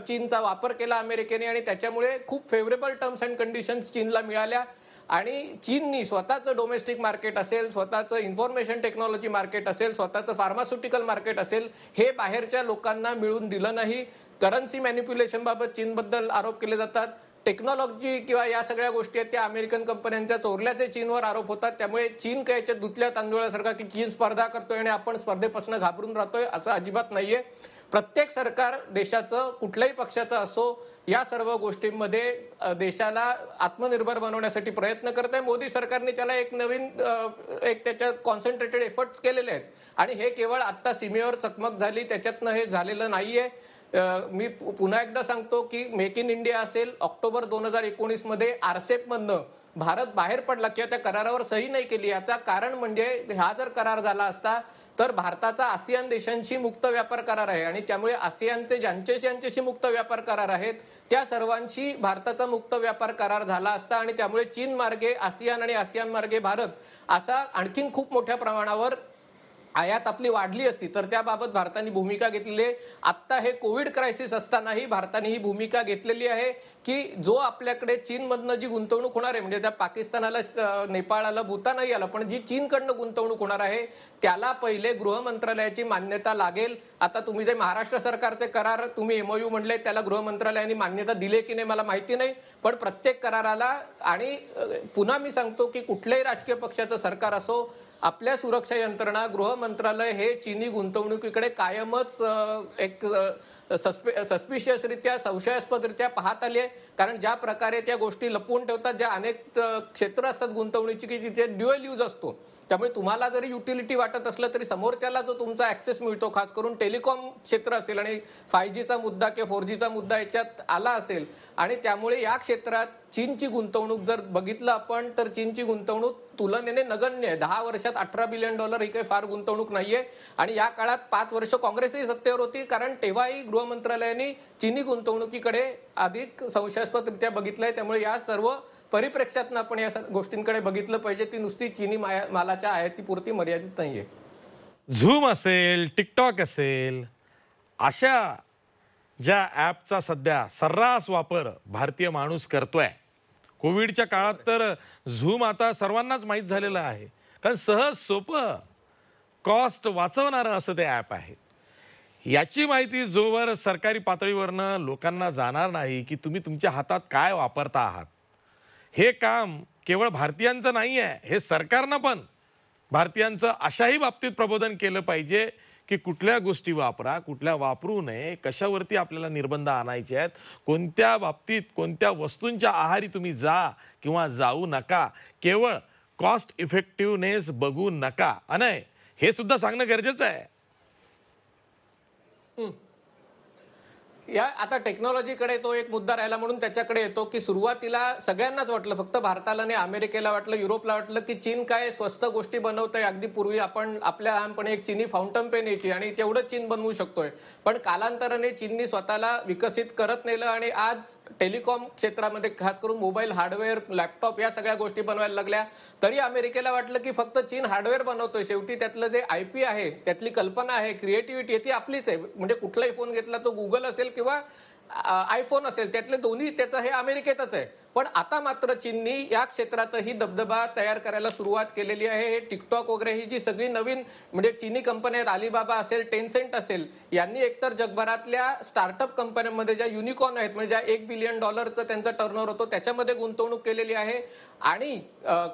चीनचा वापर केला अमेरिकेने आणि त्याच्यामुळे खूप फेवरेबल टर्म्स अँड कंडिशन्स चीनला मिळाल्या. आणि चीननी स्वतःचं डोमेस्टिक मार्केट असेल, स्वतःचं इन्फॉर्मेशन टेक्नॉलॉजी मार्केट असेल, स्वतःचं फार्मास्युटिकल मार्केट असेल, हे बाहेरच्या लोकांना मिळून दिलं नाही. करन्सी मॅनिप्युलेशन बाबत चीनबद्दल आरोप केले जातात. टेक्नॉलॉजी किंवा या सगळ्या गोष्टी आहेत त्या अमेरिकन कंपन्यांच्या चोरल्याचे चीनवर आरोप होतात. त्यामुळे चीन काय याच्यात धुतल्या तांदूळासारखा की चीन स्पर्धा करतोय आणि आपण स्पर्धेपासून घाबरून राहतोय, असं अजिबात नाहीये. प्रत्येक सरकार देशाचं, कुठल्याही पक्षाचं असो, या सर्व गोष्टींमध्ये देशाला आत्मनिर्भर बनवण्यासाठी प्रयत्न करत आहे. मोदी सरकारने त्याला एक नवीन त्याच्यात कॉन्सन्ट्रेटेड एफर्ट्स केलेले आहेत आणि हे केवळ आत्ता सीमेवर चकमक झाली त्याच्यातनं हे झालेलं नाहीये. मी पुन्हा एकदा सांगतो की मेक इन इंडिया असेल, ऑक्टोबर 2019 मध्ये RCEP मधनं भारत बाहेर पडला किंवा त्या करारावर सही नाही केली. याचा कारण म्हणजे हा जर करार झाला असता तर भारताचा आसियान देशांशी मुक्त व्यापार करार आहे आणि त्यामुळे आसियानचे ज्यांच्याशी मुक्त व्यापार करार आहेत त्या सर्वांशी भारताचा मुक्त व्यापार करार झाला असता आणि त्यामुळे चीन मार्गे आसियान आणि आसियान मार्गे भारत असा आणखीन खूप मोठ्या प्रमाणावर आयात आपली वाढली असती. तर त्याबाबत भारताने भूमिका घेतलेली आहे. आत्ता हे कोविड क्रायसिस असतानाही भारताने ही भूमिका घेतलेली आहे की जो आपल्याकडे चीनमधनं जी गुंतवणूक होणार आहे, म्हणजे त्या पाकिस्तानाला, नेपाळाला, भूतानही आला, पण जी चीनकडनं गुंतवणूक होणार आहे त्याला पहिले गृह मंत्रालयाची मान्यता लागेल. आता तुम्ही जे महाराष्ट्र सरकारचे करार तुम्ही MOU म्हणले त्याला गृह मंत्रालयाने मान्यता दिली की नाही मला माहिती नाही, पण प्रत्येक कराराला, आणि पुन्हा मी सांगतो की कुठल्याही राजकीय पक्षाचं सरकार असो, आपल्या सुरक्षा यंत्रणा, गृह मंत्रालय हे चीनी गुंतवणुकीकडे कायमच एक सस्पिशियसरित्या, संशयास्पदरित्या पाहत आली आहे. कारण ज्या प्रकारे त्या गोष्टी लपवून ठेवतात, ज्या अनेक क्षेत्र असतात गुंतवणुकीची की तिथे ड्युअल यूज असतो, त्यामुळे तुम्हाला जरी युटिलिटी वाटत असलं तरी समोरच्याला जो तुमचा ऍक्सेस मिळतो, खास करून टेलिकॉम क्षेत्र असेल आणि 5Gचा मुद्दा किंवा 4Gचा मुद्दा याच्यात आला असेल, आणि त्यामुळे या क्षेत्रात चीनची गुंतवणूक जर बघितलं आपण तर चीनची गुंतवणूक तुलनेने नगण्य आहे. 10 वर्षात $18 बिलियन ही काही फार गुंतवणूक नाहीये. आणि या काळात 5 वर्ष काँग्रेसही सत्तेवर होती, कारण तेव्हाही गृह मंत्रालयाने चीनी गुंतवणुकीकडे अधिक संशयास्पदरित्या बघितलंय. त्यामुळे या सर्व परिप्रेक्ष्यातून आपण या गोष्टींकडे बघितलं पाहिजे. ती नुसती चीनी मालाच्या आयातीपुरती मर्यादित नाहीये. झूम असेल, टिकटॉक असेल, अशा ज्या ॲपचा सध्या सर्रास वापर भारतीय माणूस करतोय, कोविडच्या काळात तर झूम आता सर्वांनाच माहीत झालेलं आहे, कारण सहज सोपं कॉस्ट वाचवणारं असं ते ॲप आहे. याची माहिती जोवर सरकारी पातळीवरनं लोकांना जाणार नाही की तुम्ही तुमच्या हातात काय वापरता आहात, हे काम केवळ भारतीयांचं नाही आहे, हे सरकारनं पण भारतीयांचं अशाही बाबतीत प्रबोधन केलं पाहिजे की कुठल्या गोष्टी वापरा, कुठल्या वापरू नये, कशावरती आपल्याला निर्बंध आणायचे आहेत, कोणत्या बाबतीत कोणत्या वस्तूंच्या आहारी तुम्ही जा किंवा जाऊ नका, केवळ कॉस्ट इफेक्टिव्हनेस बघू नका. अनय हे सुद्धा सांगणं गरजेचं आहे. या आता टेक्नॉलॉजीकडे तो एक मुद्दा राहिला म्हणून त्याच्याकडे येतो की सुरुवातीला सगळ्यांनाच वाटलं, फक्त भारताला नाही, अमेरिकेला वाटलं, युरोपला वाटलं की चीन काय स्वस्त गोष्टी बनवतंय. अगदी पूर्वी आपण आपल्या लहानपणी एक चीनी फाउंटन पेन यायची आणि तेवढं चीन बनवू शकतोय. पण कालांतराने चीननी स्वतःला विकसित करत नेलं आणि आज टेलिकॉम क्षेत्रामध्ये खास करून मोबाईल हार्डवेअर, लॅपटॉप या सगळ्या गोष्टी बनवायला लागल्या. तरी अमेरिकेला वाटलं की फक्त चीन हार्डवेअर बनवतोय, शेवटी त्यातलं जे IP आहे, त्यातली कल्पना आहे, क्रिएटिव्हिटी आहे, ती आपलीच आहे. म्हणजे कुठलाही फोन घेतला तो गुगल असेल किंवा आयफोन असेल, त्यातले दोन्ही त्याचं हे अमेरिकेतच आहे. पण आता मात्र चीननी या क्षेत्रातही दबदबा तयार करायला सुरुवात केलेली आहे. हे टिकटॉक वगैरे ही जी सगळी नवीन म्हणजे चीनी कंपन्या आहेत, अलिबाबा असेल, टेन्सेंट असेल, यांनी एकतर जगभरातल्या स्टार्टअप कंपन्यांमध्ये ज्या युनिकॉर्न आहेत, म्हणजे ज्या $1 बिलियन त्यांचा टर्नओव्हर होतो, त्याच्यामध्ये गुंतवणूक केलेली आहे. आणि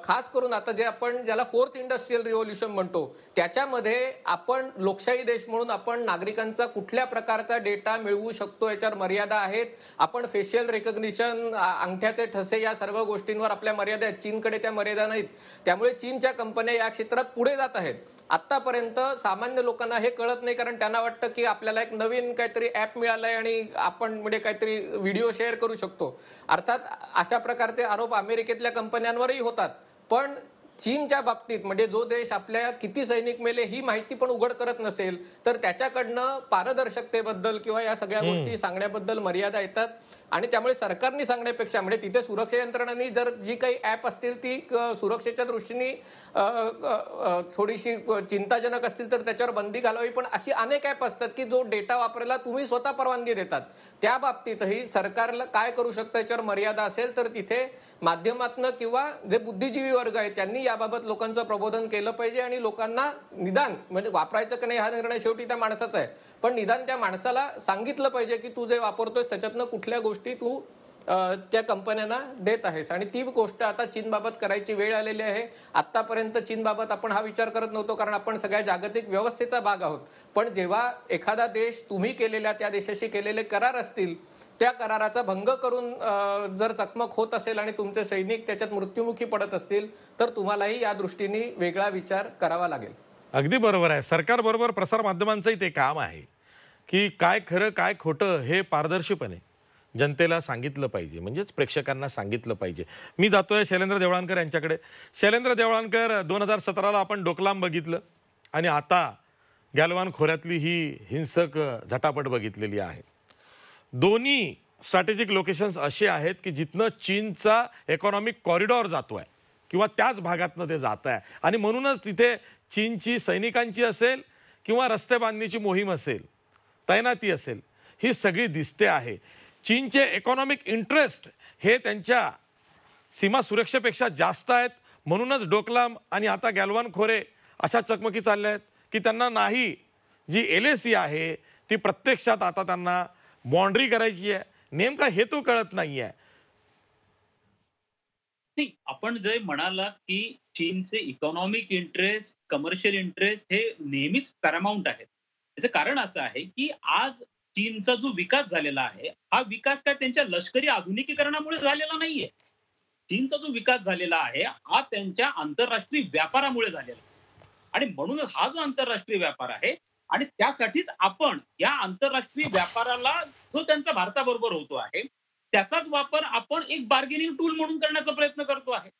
खास करून आता जे आपण ज्याला फोर्थ इंडस्ट्रियल रिव्होल्युशन म्हणतो, त्याच्यामध्ये आपण लोकशाही देश म्हणून आपण नागरिकांचा कुठल्या प्रकारचा डेटा मिळवू शकतो याच्यावर मर्यादा आहेत. आपण फेशियल रिकग्निशन, अंगठ्याचे ठसे या सर्व गोष्टींवर आपल्या मर्यादा आहेत. चीनकडे त्या मर्यादा नाहीत. त्यामुळे चीनच्या कंपन्या या क्षेत्रात पुढे जात आहेत. आतापर्यंत सामान्य लोकांना हे कळत नाही, कारण त्यांना वाटतं की आपल्याला एक नवीन काहीतरी ॲप मिळालंय आणि आपण म्हणजे काहीतरी व्हिडिओ शेअर करू शकतो. अर्थात अशा प्रकारचे आरोप अमेरिकेतल्या कंपन्यांवरही होतात. पण चीनच्या बाबतीत म्हणजे जो देश आपल्या किती सैनिक मेले ही माहिती पण उघड करत नसेल, तर त्याच्याकडनं पारदर्शकतेबद्दल किंवा या सगळ्या गोष्टी सांगण्याबद्दल मर्यादा येतात. आणि त्यामुळे सरकारने सांगण्यापेक्षा म्हणजे तिथे सुरक्षा यंत्रणांनी जर जी काही ॲप असतील ती सुरक्षेच्या दृष्टीने थोडीशी चिंताजनक असतील तर त्याच्यावर बंदी घालावी. पण अशी अनेक ॲप असतात की जो डेटा वापरायला तुम्ही स्वतः परवानगी देतात. त्या बाबतीतही सरकारला काय करू शकतं याच्यावर मर्यादा असेल तर तिथे माध्यमातनं किंवा जे बुद्धिजीवी वर्ग आहे त्यांनी याबाबत लोकांचं प्रबोधन केलं पाहिजे. आणि लोकांना निदान म्हणजे वापरायचं की नाही हा निर्णय शेवटी त्या माणसाचा आहे, पण निदान त्या माणसाला सांगितलं पाहिजे की तू जे वापरतोयस त्याच्यातनं कुठल्या गोष्टी तू त्या कंपन्यांना देत आहेस. आणि ती गोष्ट आता चीनबाबत करायची वेळ आलेली आहे. आतापर्यंत चीनबाबत आपण हा विचार करत नव्हतो, कारण आपण सगळ्या जागतिक व्यवस्थेचा भाग आहोत. पण जेव्हा एखादा देश तुम्ही केलेल्या त्या देशाशी केलेले करार असतील, त्या कराराचा भंग करून जर चकमक होत असेल आणि तुमचे सैनिक त्याच्यात मृत्युमुखी पडत असतील, तर तुम्हालाही या दृष्टीने वेगळा विचार करावा लागेल. अगदी बरोबर आहे. सरकारबरोबर प्रसारमाध्यमांचंही ते काम आहे की काय खरं काय खोटं हे पारदर्शीपणे जनतेला सांगितलं पाहिजे, म्हणजेच प्रेक्षकांना सांगितलं पाहिजे. मी जातोय शैलेंद्र देवळानकर यांच्याकडे. शैलेंद्र देवळानकर, 2017ला आपण डोकलाम बघितलं आणि आता गॅलवान खोऱ्यातली ही हिंसक झटापट बघितलेली आहे. दोन्ही स्ट्रॅटेजिक लोकेशन्स असे आहेत की जिथनं चीनचा इकॉनॉमिक कॉरिडॉर जातोय किंवा त्याच भागातनं ते जात आहे. आणि म्हणूनच तिथे चीनची सैनिकांची असेल किंवा रस्ते बांधणीची मोहीम असेल, तैनाती असेल, ही सगळी दिसते आहे. चीनचे इकॉनॉमिक इंटरेस्ट हे त्यांच्या सीमा सुरक्षेपेक्षा जास्त आहेत. म्हणूनच डोकलाम आणि आता गॅलवान खोरे अशा चकमकी चालल्या आहेत की त्यांना नाही जी LAC आहे ती प्रत्यक्षात आता त्यांना बाँड्री करायची आहे. नेमका हेतू कळत नाही आहे. नाही, आपण जे म्हणालात की चीनचे इकॉनॉमिक इंटरेस्ट, कमर्शियल इंटरेस्ट हे नेहमीच पॅरामाउंट आहेत. याचं कारण असं आहे की आज चीनचा जो विकास झालेला आहे, हा विकास काय त्यांच्या लष्करी आधुनिकीकरणामुळे झालेला नाहीये. चीनचा जो विकास झालेला आहे हा त्यांच्या आंतरराष्ट्रीय व्यापारामुळे झालेला आहे. आणि म्हणून हा जो आंतरराष्ट्रीय व्यापार आहे आणि त्यासाठीच आपण या आंतरराष्ट्रीय व्यापाराला जो त्यांचा भारताबरोबर होतो आहे त्याचाच वापर आपण एक बार्गेनिंग टूल म्हणून करण्याचा प्रयत्न करतो आहे.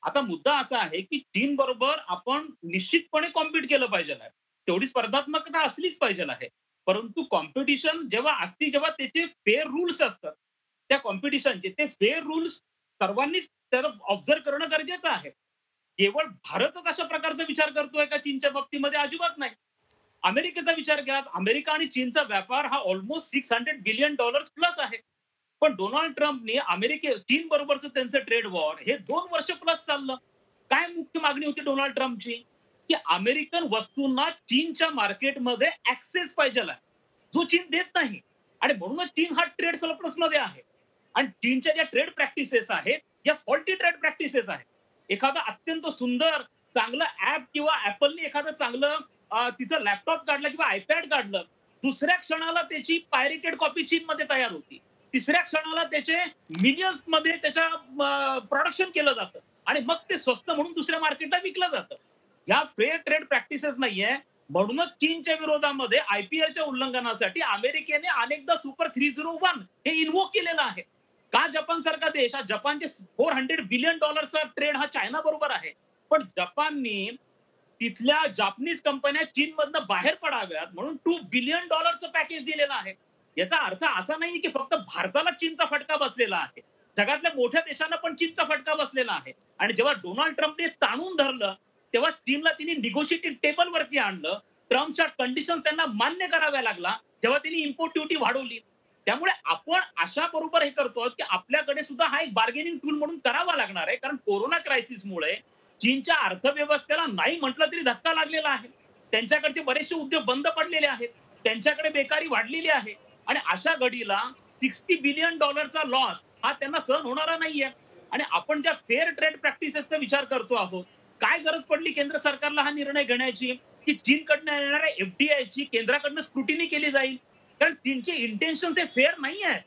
आता मुद्दा असा आहे की चीन बरोबर आपण निश्चितपणे कॉम्पिट केलं पाहिजे आहे, तेवढी स्पर्धात्मकता असलीच पाहिजे आहे. परंतु कॉम्पिटिशन जेव्हा असते तेव्हा त्याचे फेअर रूल्स असतात. त्या कॉम्पिटिशनचे ते फेअर रूल्स सर्वांनीच त्याला ऑब्झर्व करणं गरजेचं आहे. केवळ भारतच अशा प्रकारचा विचार करतोय का चीनच्या बाबतीमध्ये? अजिबात नाही. अमेरिकेचा विचार घ्या. अमेरिका आणि चीनचा व्यापार हा ऑलमोस्ट $600 बिलियन प्लस आहे. पण डोनाल्ड ट्रम्पने चीन बरोबरचं त्यांचं ट्रेड वॉर हे 2 वर्ष प्लस चाललं. काय मुख्य मागणी होती डोनाल्ड ट्रम्पची? की अमेरिकन वस्तूंना चीनच्या मार्केटमध्ये ऍक्सेस पाहिजेला, जो चीन देत नाही. आणि म्हणूनच चीन हा ट्रेड सरप्लस मध्ये आहे. आणि चीनच्या ज्या ट्रेड प्रॅक्टिसेस आहेत या फॉल्टी ट्रेड प्रॅक्टिसेस आहेत. एखादा अत्यंत सुंदर चांगलं ऍप किंवा ऍपलने एखादं चांगलं तिचं लॅपटॉप काढलं किंवा आयपॅड काढलं, दुसऱ्या क्षणाला त्याची पायरेटेड कॉपी चीनमध्ये तयार होती. तिसऱ्या क्षणाला त्याचे मिलियन्स मध्ये त्याच्या प्रोडक्शन केलं जातं आणि मग ते स्वस्त म्हणून दुसऱ्या मार्केटला विकलं जातं. ह्या फेअर ट्रेड प्रॅक्टिसेस नाहीये. म्हणूनच चीनच्या विरोधामध्ये आयपीएलच्या उल्लंघनासाठी अमेरिकेने अनेकदा सुपर 301 हे इन्व्होक केलेलं आहे. का जपान सारखा देश, हा जपानचे $400 बिलियन ट्रेड हा चायना बरोबर आहे, पण जपाननी तिथल्या जापनीज कंपन्या चीनमधनं बाहेर पडाव्यात म्हणून $2 बिलियन पॅकेज दिलेलं आहे. याचा अर्थ असा नाही की फक्त भारताला चीनचा फटका बसलेला आहे, जगातल्या मोठ्या देशांना पण चीनचा फटका बसलेला आहे. आणि जेव्हा डोनाल्ड ट्रम्पने ताणून धरलं तेव्हा चीनला तिने निगोशिएटेड टेबल वरती आणलं. ट्रम्पच्या कंडिशन त्यांना मान्य कराव्या लागला जेव्हा त्यांनी इम्पोर्ट ड्युटी वाढवली. त्यामुळे आपण अशा बरोबर हे करतो की आपल्याकडे सुद्धा हा एक बार्गेनिंग टूल म्हणून करावा लागणार आहे. कारण कोरोना क्रायसिसमुळे चीनच्या अर्थव्यवस्थेला नाही म्हटलं तरी धक्का लागलेला आहे. त्यांच्याकडचे बरेचसे उद्योग बंद पडलेले आहेत, त्यांच्याकडे बेकारी वाढलेली आहे. आणि अशा घडीला $60 बिलियन लॉस हा त्यांना सहन होणारा नाहीये. आणि आपण ज्या फेअर ट्रेड प्रॅक्टिसेसचा विचार करतो आहोत, काय गरज पडली केंद्र सरकारला हा निर्णय घेण्याची की चीनकडनं येणाऱ्या एफडीआयची केंद्राकडनं स्क्रुटिनी केली जाईल? कारण चीनचे इंटेन्शन हे फेअर नाही आहे.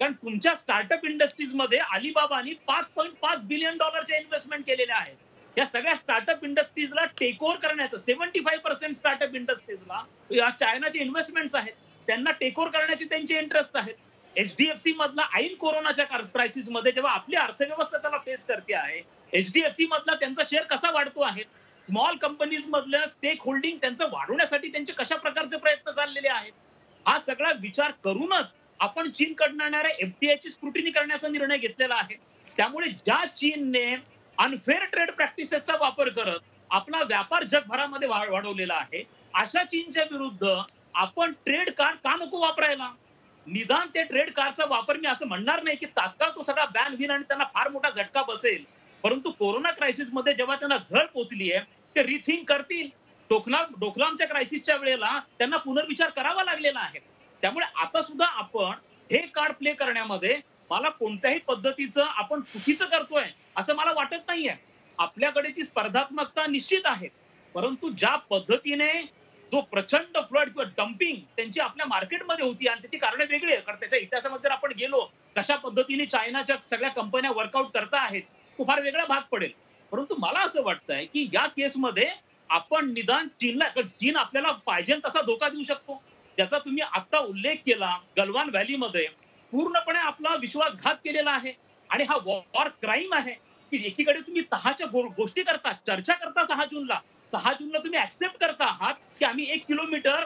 कारण तुमच्या स्टार्टअप इंडस्ट्रीजमध्ये अलिबाबानी $5.5 बिलियन इन्व्हेस्टमेंट केलेल्या आहेत. या सगळ्या स्टार्टअप इंडस्ट्रीजला टेक ओव्हर करण्याचं 75% स्टार्टअप इंडस्ट्रीजला या चायनाचे इन्व्हेस्टमेंट्स आहेत, त्यांना टेक ओव्हर करण्याची त्यांचे इंटरेस्ट आहेत. एचडीएफसी मधला ऐन कोरोनाच्या क्रायसिस मध्ये जेव्हा आपली अर्थव्यवस्था त्याला फेस करते आहे, एचडीएफसी मधला त्यांचा शेअर कसा वाढतो आहे, स्मॉल कंपनीज मधलं स्टेक होल्डिंग त्यांचं वाढवण्यासाठी त्यांचे कशा प्रकारचे प्रयत्न चाललेले आहेत, हा सगळा विचार करूनच आपण चीनकडनं येणाऱ्या एफडीआयची स्क्रुटिनी करण्याचा निर्णय घेतलेला आहे. त्यामुळे ज्या चीनने अनफेअर ट्रेड प्रॅक्टिसेसचा वापर करत आपला व्यापार जगभरामध्ये वाढवलेला आहे, अशा चीनच्या विरुद्ध आपण ट्रेड कार्ड का नको वापरायला? निदान ते ट्रेड कार्डचा वापर मी असं म्हणणार नाही की तात्काळ तो सगळा बॅन होईल आणि त्यांना फार मोठा झटका बसेल, परंतु कोरोना क्रायसिस मध्ये जेव्हा त्यांना झळ पोचली आहे ते रिथिंक करतील. डोकलामच्या क्रायसिसच्या वेळेला त्यांना पुनर्विचार करावा लागलेला आहे. त्यामुळे आता सुद्धा आपण हे कार्ड प्ले करण्यामध्ये मला कोणत्याही पद्धतीचं आपण चुकीचं करतोय असं मला वाटत नाहीये. आपल्याकडे ती स्पर्धात्मकता निश्चित आहे, परंतु ज्या पद्धतीने जो प्रचंड फ्लड किंवा डम्पिंग त्यांची आपल्या मार्केटमध्ये होती आणि त्याची कारण वेगळी आहे. कारण त्याच्या इतिहासामध्ये जर आपण गेलो कशा पद्धतीने चायनाच्या सगळ्या कंपन्या वर्कआउट करता आहेत तो फार वेगळा भाग पडेल. परंतु मला असं वाटतंय की या केसमध्ये आपण निदान चीन आपल्याला पाहिजे तसा धोका देऊ शकतो, ज्याचा तुम्ही आता उल्लेख केला. गलवान व्हॅलीमध्ये पूर्णपणे आपला विश्वासघात केलेला आहे आणि हा वॉर क्राईम आहे की एकीकडे तुम्ही तहाच्या गोष्टी करता, चर्चा करता 6 जूनला तुम्ही ऍक्सेप्ट करता आहात की आम्ही 1 किलोमीटर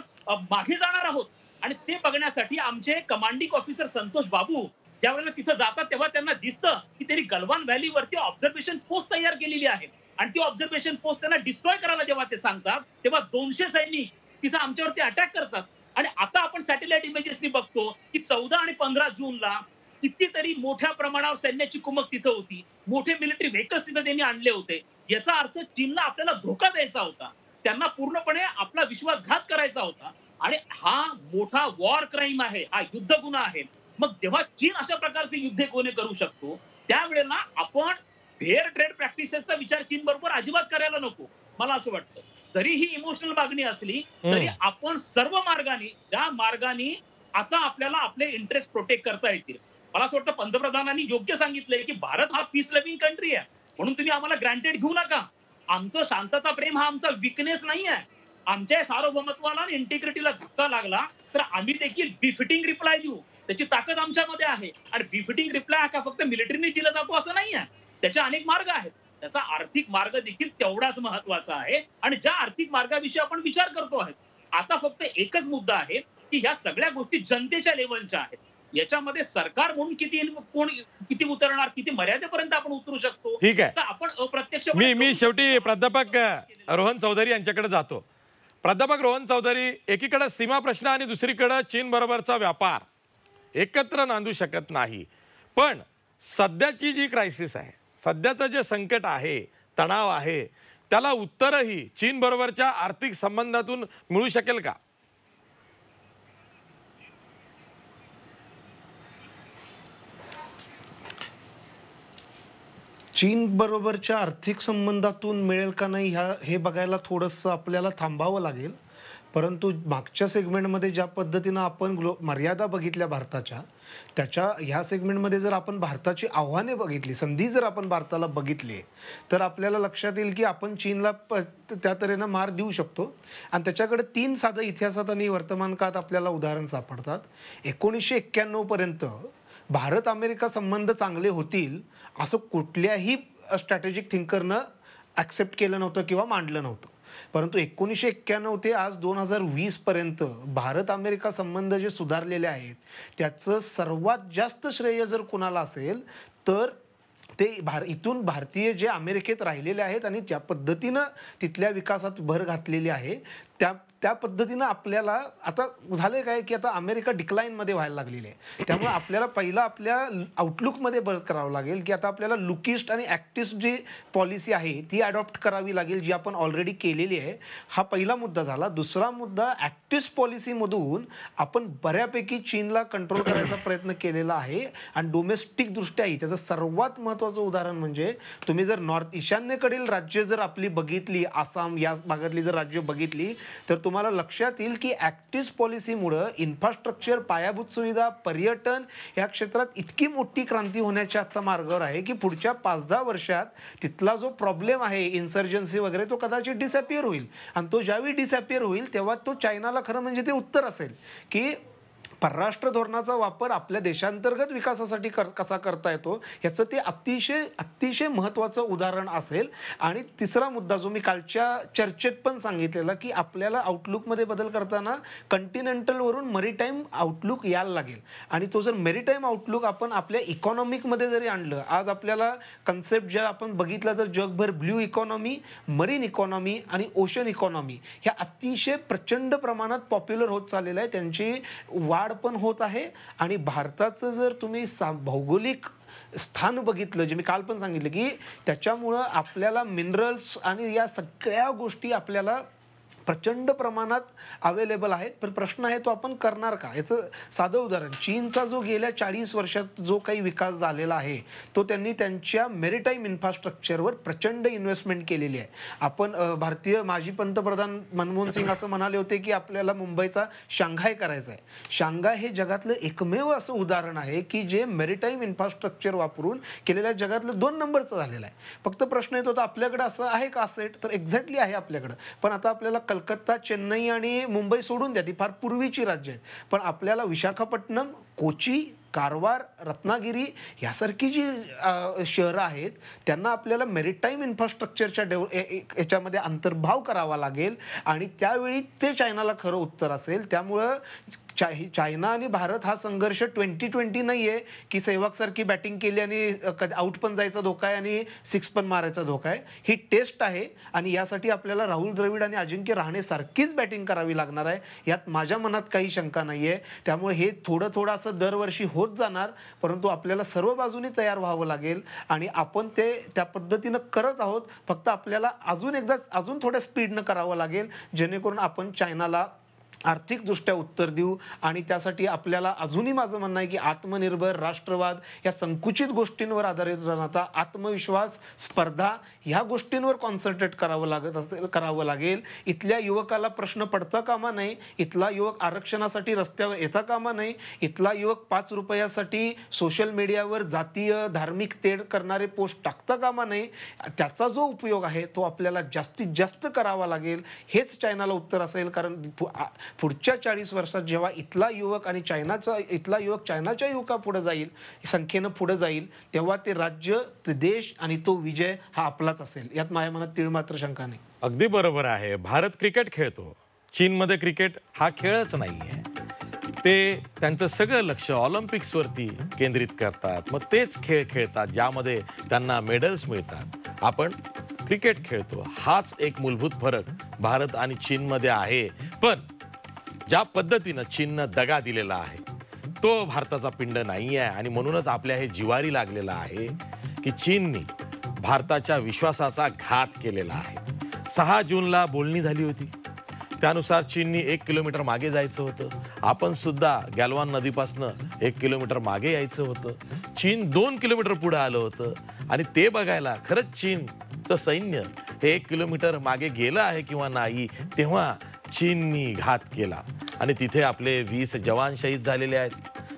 मागे जाणार आहोत. आणि ते बघण्यासाठी आमचे कमांडिंग ऑफिसर संतोष बाबू ज्या वेळेला तिथं जातात तेव्हा त्यांना दिसतं की त्यांनी गलवान व्हॅलीवरती ऑब्झर्वेशन पोस्ट तयार केलेली आहे आणि ती ऑब्झर्वेशन पोस्ट त्यांना डिस्ट्रॉय करायला जेव्हा ते सांगतात तेव्हा 200 सैनिक तिथं आमच्यावरती अटॅक करतात. आणि आता आपण सॅटेलाइट इमेजेसनी बघतो की 14 आणि 15 जूनला कितीतरी मोठ्या प्रमाणावर सैन्याची कुमक तिथं होती, मोठे मिलिटरी व्हेकल्स तिथं त्यांनी आणले होते. याचा अर्थ चीनला आपल्याला धोका द्यायचा होता, त्यांना पूर्णपणे आपला विश्वासघात करायचा होता आणि हा मोठा वॉर क्राईम आहे, हा युद्ध गुन्हा आहे. मग जेव्हा चीन अशा प्रकारचे युद्ध गुन्हे करू शकतो त्यावेळेला आपण फेअर ट्रेड प्रॅक्टिसेसचा विचार चीन बरोबर अजिबात करायला नको. मला असं वाटतं जरी ही इमोशनल मागणी असली तरी आपण सर्व मार्गाने ज्या मार्गाने आता आपल्याला आपले इंटरेस्ट प्रोटेक्ट करता येतील. मला असं वाटतं पंतप्रधानांनी योग्य सांगितलंय की भारत हा पीस लव्हिंग कंट्री आहे म्हणून तुम्ही आम्हाला ग्रँटेड घेऊ नका. आमचं शांतता प्रेम हा आमचा विकनेस नाही आहे. आमच्या सार्वभौमत्वाला आणि इंटिग्रिटीला धक्का लागला तर आम्ही देखील बिफिटिंग रिप्लाय देऊ, त्याची ताकद आमच्यामध्ये आहे. आणि बिफिटिंग रिप्लाय हा का फक्त मिलिटरीने दिला जातो असं नाही आहे, त्याचे अनेक मार्ग आहेत. त्याचा आर्थिक मार्ग देखील तेवढाच महत्वाचा आहे आणि ज्या आर्थिक मार्गाविषयी आपण विचार करतो आहे आता फक्त एकच मुद्दा आहे की ह्या सगळ्या गोष्टी जनतेच्या लेवलच्या आहेत. याच्यामध्ये सरकार म्हणून किती उतरणार, किती मर्यादेपर्यंत आपण उतरू शकतो, ठीक आहे. तर आपण अप्रत्यक्ष मी शेवटी प्राध्यापक रोहन चौधरी यांच्याकडे जातो. प्राध्यापक रोहन चौधरी, एकीकडे सीमा प्रश्न आणि दुसरीकडे चीन बरोबरचा व्यापार, एकत्र नांदू शकत नाही. पण सध्याची जी क्रायसिस आहे, सध्याचं जे संकट आहे, तणाव आहे, त्याला उत्तरही चीन बरोबरच्या आर्थिक संबंधातून मिळू शकेल का? चीन बरोबरच्या आर्थिक संबंधातून मिळेल का नाही हे बघायला थोडंसं आपल्याला थांबावं लागेल. परंतु मागच्या सेगमेंटमध्ये ज्या पद्धतीनं आपण मर्यादा बघितल्या भारताच्या, त्याच्या ह्या सेगमेंटमध्ये जर आपण भारताची आव्हाने बघितली, संधी जर आपण भारताला बघितली, तर आपल्याला लक्षात येईल की आपण चीनला त्या तऱ्हेनं मार देऊ शकतो. आणि त्याच्याकडे 3 साधं इतिहासात आणि वर्तमान काळात आपल्याला उदाहरण सापडतात. 1991 पर्यंत भारत अमेरिका संबंध चांगले होतील असं कुठल्याही स्ट्रॅटेजिक थिंकरनं ॲक्सेप्ट केलं नव्हतं किंवा मांडलं नव्हतं. परंतु 1991 ते आज 2020 पर्यंत भारत अमेरिका संबंध जे सुधारलेले आहेत, त्याचं सर्वात जास्त श्रेय जर कुणाला असेल तर ते इथून भारतीय जे अमेरिकेत राहिलेले आहेत आणि ज्या पद्धतीनं तिथल्या विकासात भर घातलेली आहे, त्या पद्धतीनं आपल्याला आता झालंय काय की आता अमेरिका डिक्लाईनमध्ये व्हायला लागलेली आहे. त्यामुळे आपल्याला पहिला आपल्या आउटलुकमध्ये बदल करावं लागेल की आता आपल्याला लुकिस्ट आणि ॲक्टिस्ट जी पॉलिसी आहे ती अडॉप्ट करावी लागेल, जी आपण ऑलरेडी केलेली आहे. हा पहिला मुद्दा झाला. दुसरा मुद्दा, ॲक्टिस्ट पॉलिसीमधून आपण बऱ्यापैकी चीनला कंट्रोल करायचा प्रयत्न केलेला आहे आणि डोमेस्टिकदृष्ट्याही त्याचं सर्वात महत्त्वाचं उदाहरण म्हणजे तुम्ही जर नॉर्थ ईशान्येकडील राज्य जर आपली बघितली, आसाम या भागातली जर राज्य बघितली, तर तुम्हाला लक्षात येईल की ॲक्टिव्ह पॉलिसीमुळं इन्फ्रास्ट्रक्चर, पायाभूत सुविधा, पर्यटन या क्षेत्रात इतकी मोठी क्रांती होण्याच्या आता मार्गावर आहे की पुढच्या 5-10 वर्षात तिथला जो प्रॉब्लेम आहे इन्सर्जन्सी वगैरे, तो कदाचित डिसॅपियर होईल. आणि तो ज्यावेळी डिसॅपियर होईल तेव्हा तो चायनाला खरं म्हणजे ते उत्तर असेल की परराष्ट्र धोरणाचा वापर आपल्या देशांतर्गत विकासासाठी कसा करता येतो, याचं ते अतिशय महत्त्वाचं उदाहरण असेल. आणि तिसरा मुद्दा जो मी कालच्या चर्चेत पण सांगितलेला की आपल्याला आउटलुकमध्ये बदल करताना कंटिनेंटलवरून मरीटाईम आउटलुक यायला लागेल. आणि तो जर मेरीटाईम आउटलुक आपण आपल्या इकॉनॉमिकमध्ये जरी आणलं, आज आपल्याला कन्सेप्ट ज्या आपण बघितलं तर जगभर ब्ल्यू इकॉनॉमी, मरीन इकॉनॉमी आणि ओशन इकॉनॉमी ह्या अतिशय प्रचंड प्रमाणात पॉप्युलर होत चाललेलं आहे. त्यांची वाढ पण होत आहे. आणि भारताचं जर तुम्ही भौगोलिक स्थान बघितलं, जे मी काल पण सांगितलं की त्याच्यामुळं आपल्याला मिनरल्स आणि या सगळ्या गोष्टी आपल्याला प्रचंड प्रमाणात अवेलेबल आहेत. पण प्रश्न आहे तो आपण करणार का? याचं साधं उदाहरण, चीनचा जो गेल्या 40 वर्षात जो काही विकास झालेला आहे तो त्यांनी त्यांच्या मेरीटाईम इन्फ्रास्ट्रक्चरवर प्रचंड इन्व्हेस्टमेंट केलेली आहे. आपण भारतीय माजी पंतप्रधान मनमोहन सिंग असं म्हणाले होते की आपल्याला मुंबईचा शांघाय करायचा आहे. शांघाय हे जगातलं एकमेव असं उदाहरण आहे की जे मेरीटाईम इन्फ्रास्ट्रक्चर वापरून केलेल्या जगातलं 2 नंबरचं झालेलं आहे. फक्त प्रश्न येतो आपल्याकडे असं आहे का असेट, तर एक्झॅक्टली आहे आपल्याकडं. पण आता आपल्याला कलकत्ता, चेन्नई आणि मुंबई सोडून द्या, ती फार पूर्वीची राज्य आहेत. पण आपल्याला विशाखापट्टणम, कोची, कारवार, रत्नागिरी यासारखी जी शहरं आहेत त्यांना आपल्याला मेरीटाईम इन्फ्रास्ट्रक्चरच्या याच्यामध्ये अंतर्भाव करावा लागेल. आणि त्यावेळी ते चायनाला खरं उत्तर असेल. त्यामुळं चायना आणि भारत हा संघर्ष 2020 नाही आहे की सेहवागसारखी बॅटिंग केली आणि आउट पण जायचा धोका आहे आणि 6 पण मारायचा धोका आहे. ही टेस्ट आहे आणि यासाठी आपल्याला राहुल द्रविड आणि अजिंक्य रहाणे सारखीच बॅटिंग करावी लागणार आहे, यात माझ्या मनात काही शंका नाही आहे. त्यामुळे हे थोडं असं दरवर्षी होत जाणार, परंतु आपल्याला सर्व बाजूनी तयार व्हावं लागेल आणि आपण ते त्या पद्धतीनं करत आहोत. फक्त आपल्याला अजून थोड्या स्पीडनं करावं लागेल, जेणेकरून आपण चायनाला आर्थिकदृष्ट्या उत्तर देऊ. आणि त्यासाठी आपल्याला अजूनही माझं म्हणणं आहे की आत्मनिर्भर, राष्ट्रवाद या संकुचित गोष्टींवर आधारित राहता आत्मविश्वास, स्पर्धा ह्या गोष्टींवर कॉन्सन्ट्रेट करावं लागेल. इथल्या युवकाला प्रश्न पडता कामा नाही, इथला युवक आरक्षणासाठी रस्त्यावर येता कामा नाही, इथला युवक 5 रुपयासाठी सोशल मीडियावर जातीय धार्मिक तेढ करणारे पोस्ट टाकता कामा नाही. त्याचा जो उपयोग आहे तो आपल्याला जास्तीत जास्त करावा लागेल. हेच चायनाला उत्तर असेल. कारण पुढच्या 40 वर्षात जेव्हा इथला युवक चायनाच्या युवका पुढे जाईल, संख्येनं पुढे जाईल, तेव्हा ते राज्य, ते देश आणि तो विजय हा आपलाच असेल. यात माझ्या मनात तीळमात्र शंका नाही. अगदी बरोबर आहे. भारत क्रिकेट खेळतो, चीनमध्ये क्रिकेट हा खेळच नाही आहे. ते त्यांचं सगळं लक्ष ऑलिम्पिक्सवरती केंद्रित करतात, मग तेच खेळ खेळतात ज्यामध्ये त्यांना मेडल्स मिळतात. आपण क्रिकेट खेळतो. हाच एक मूलभूत फरक भारत आणि चीनमध्ये आहे. पण ज्या पद्धतीनं चीननं दगा दिलेला आहे तो भारताचा पिंड नाही आहे आणि म्हणूनच आपल्या हे जिवारी लागलेलं आहे की चीननी भारताच्या विश्वासाचा घात केलेला आहे. 6 जूनला बोलणी झाली होती. त्यानुसार चीननी 1 किलोमीटर मागे जायचं होतं. आपण सुद्धा गॅलवान नदीपासनं 1 किलोमीटर मागे यायचं होतं. चीन 2 किलोमीटर पुढे आलं होतं आणि ते बघायला खरंच चीनचं सैन्य हे 1 किलोमीटर मागे गेलं आहे किंवा नाही, तेव्हा चीननी घात केला आणि तिथे आपले 20 जवान शहीद झालेले आहेत.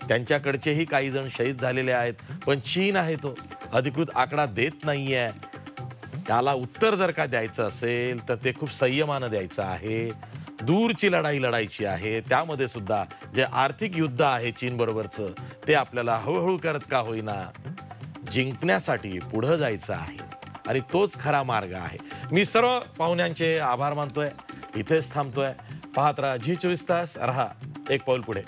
त्यांच्याकडचेही काही जण शहीद झालेले आहेत. पण चीन आहे तो अधिकृत आकडा देत नाहीये. त्याला उत्तर जर का द्यायचं असेल तर ते खूप संयमानं द्यायचं आहे. दूरची लढाई लढायची आहे. त्यामध्ये सुद्धा जे आर्थिक युद्ध आहे चीन बरोबरचं ते आपल्याला हळूहळू करत का होईना जिंकण्यासाठी पुढं जायचं आहे आणि तोच खरा मार्ग आहे. मी सर्व पाहुण्यांचे आभार मानतोय. इथेच थांबतोय. पाहत राहा झी 24 तास. रहा एक पाऊल पुढे.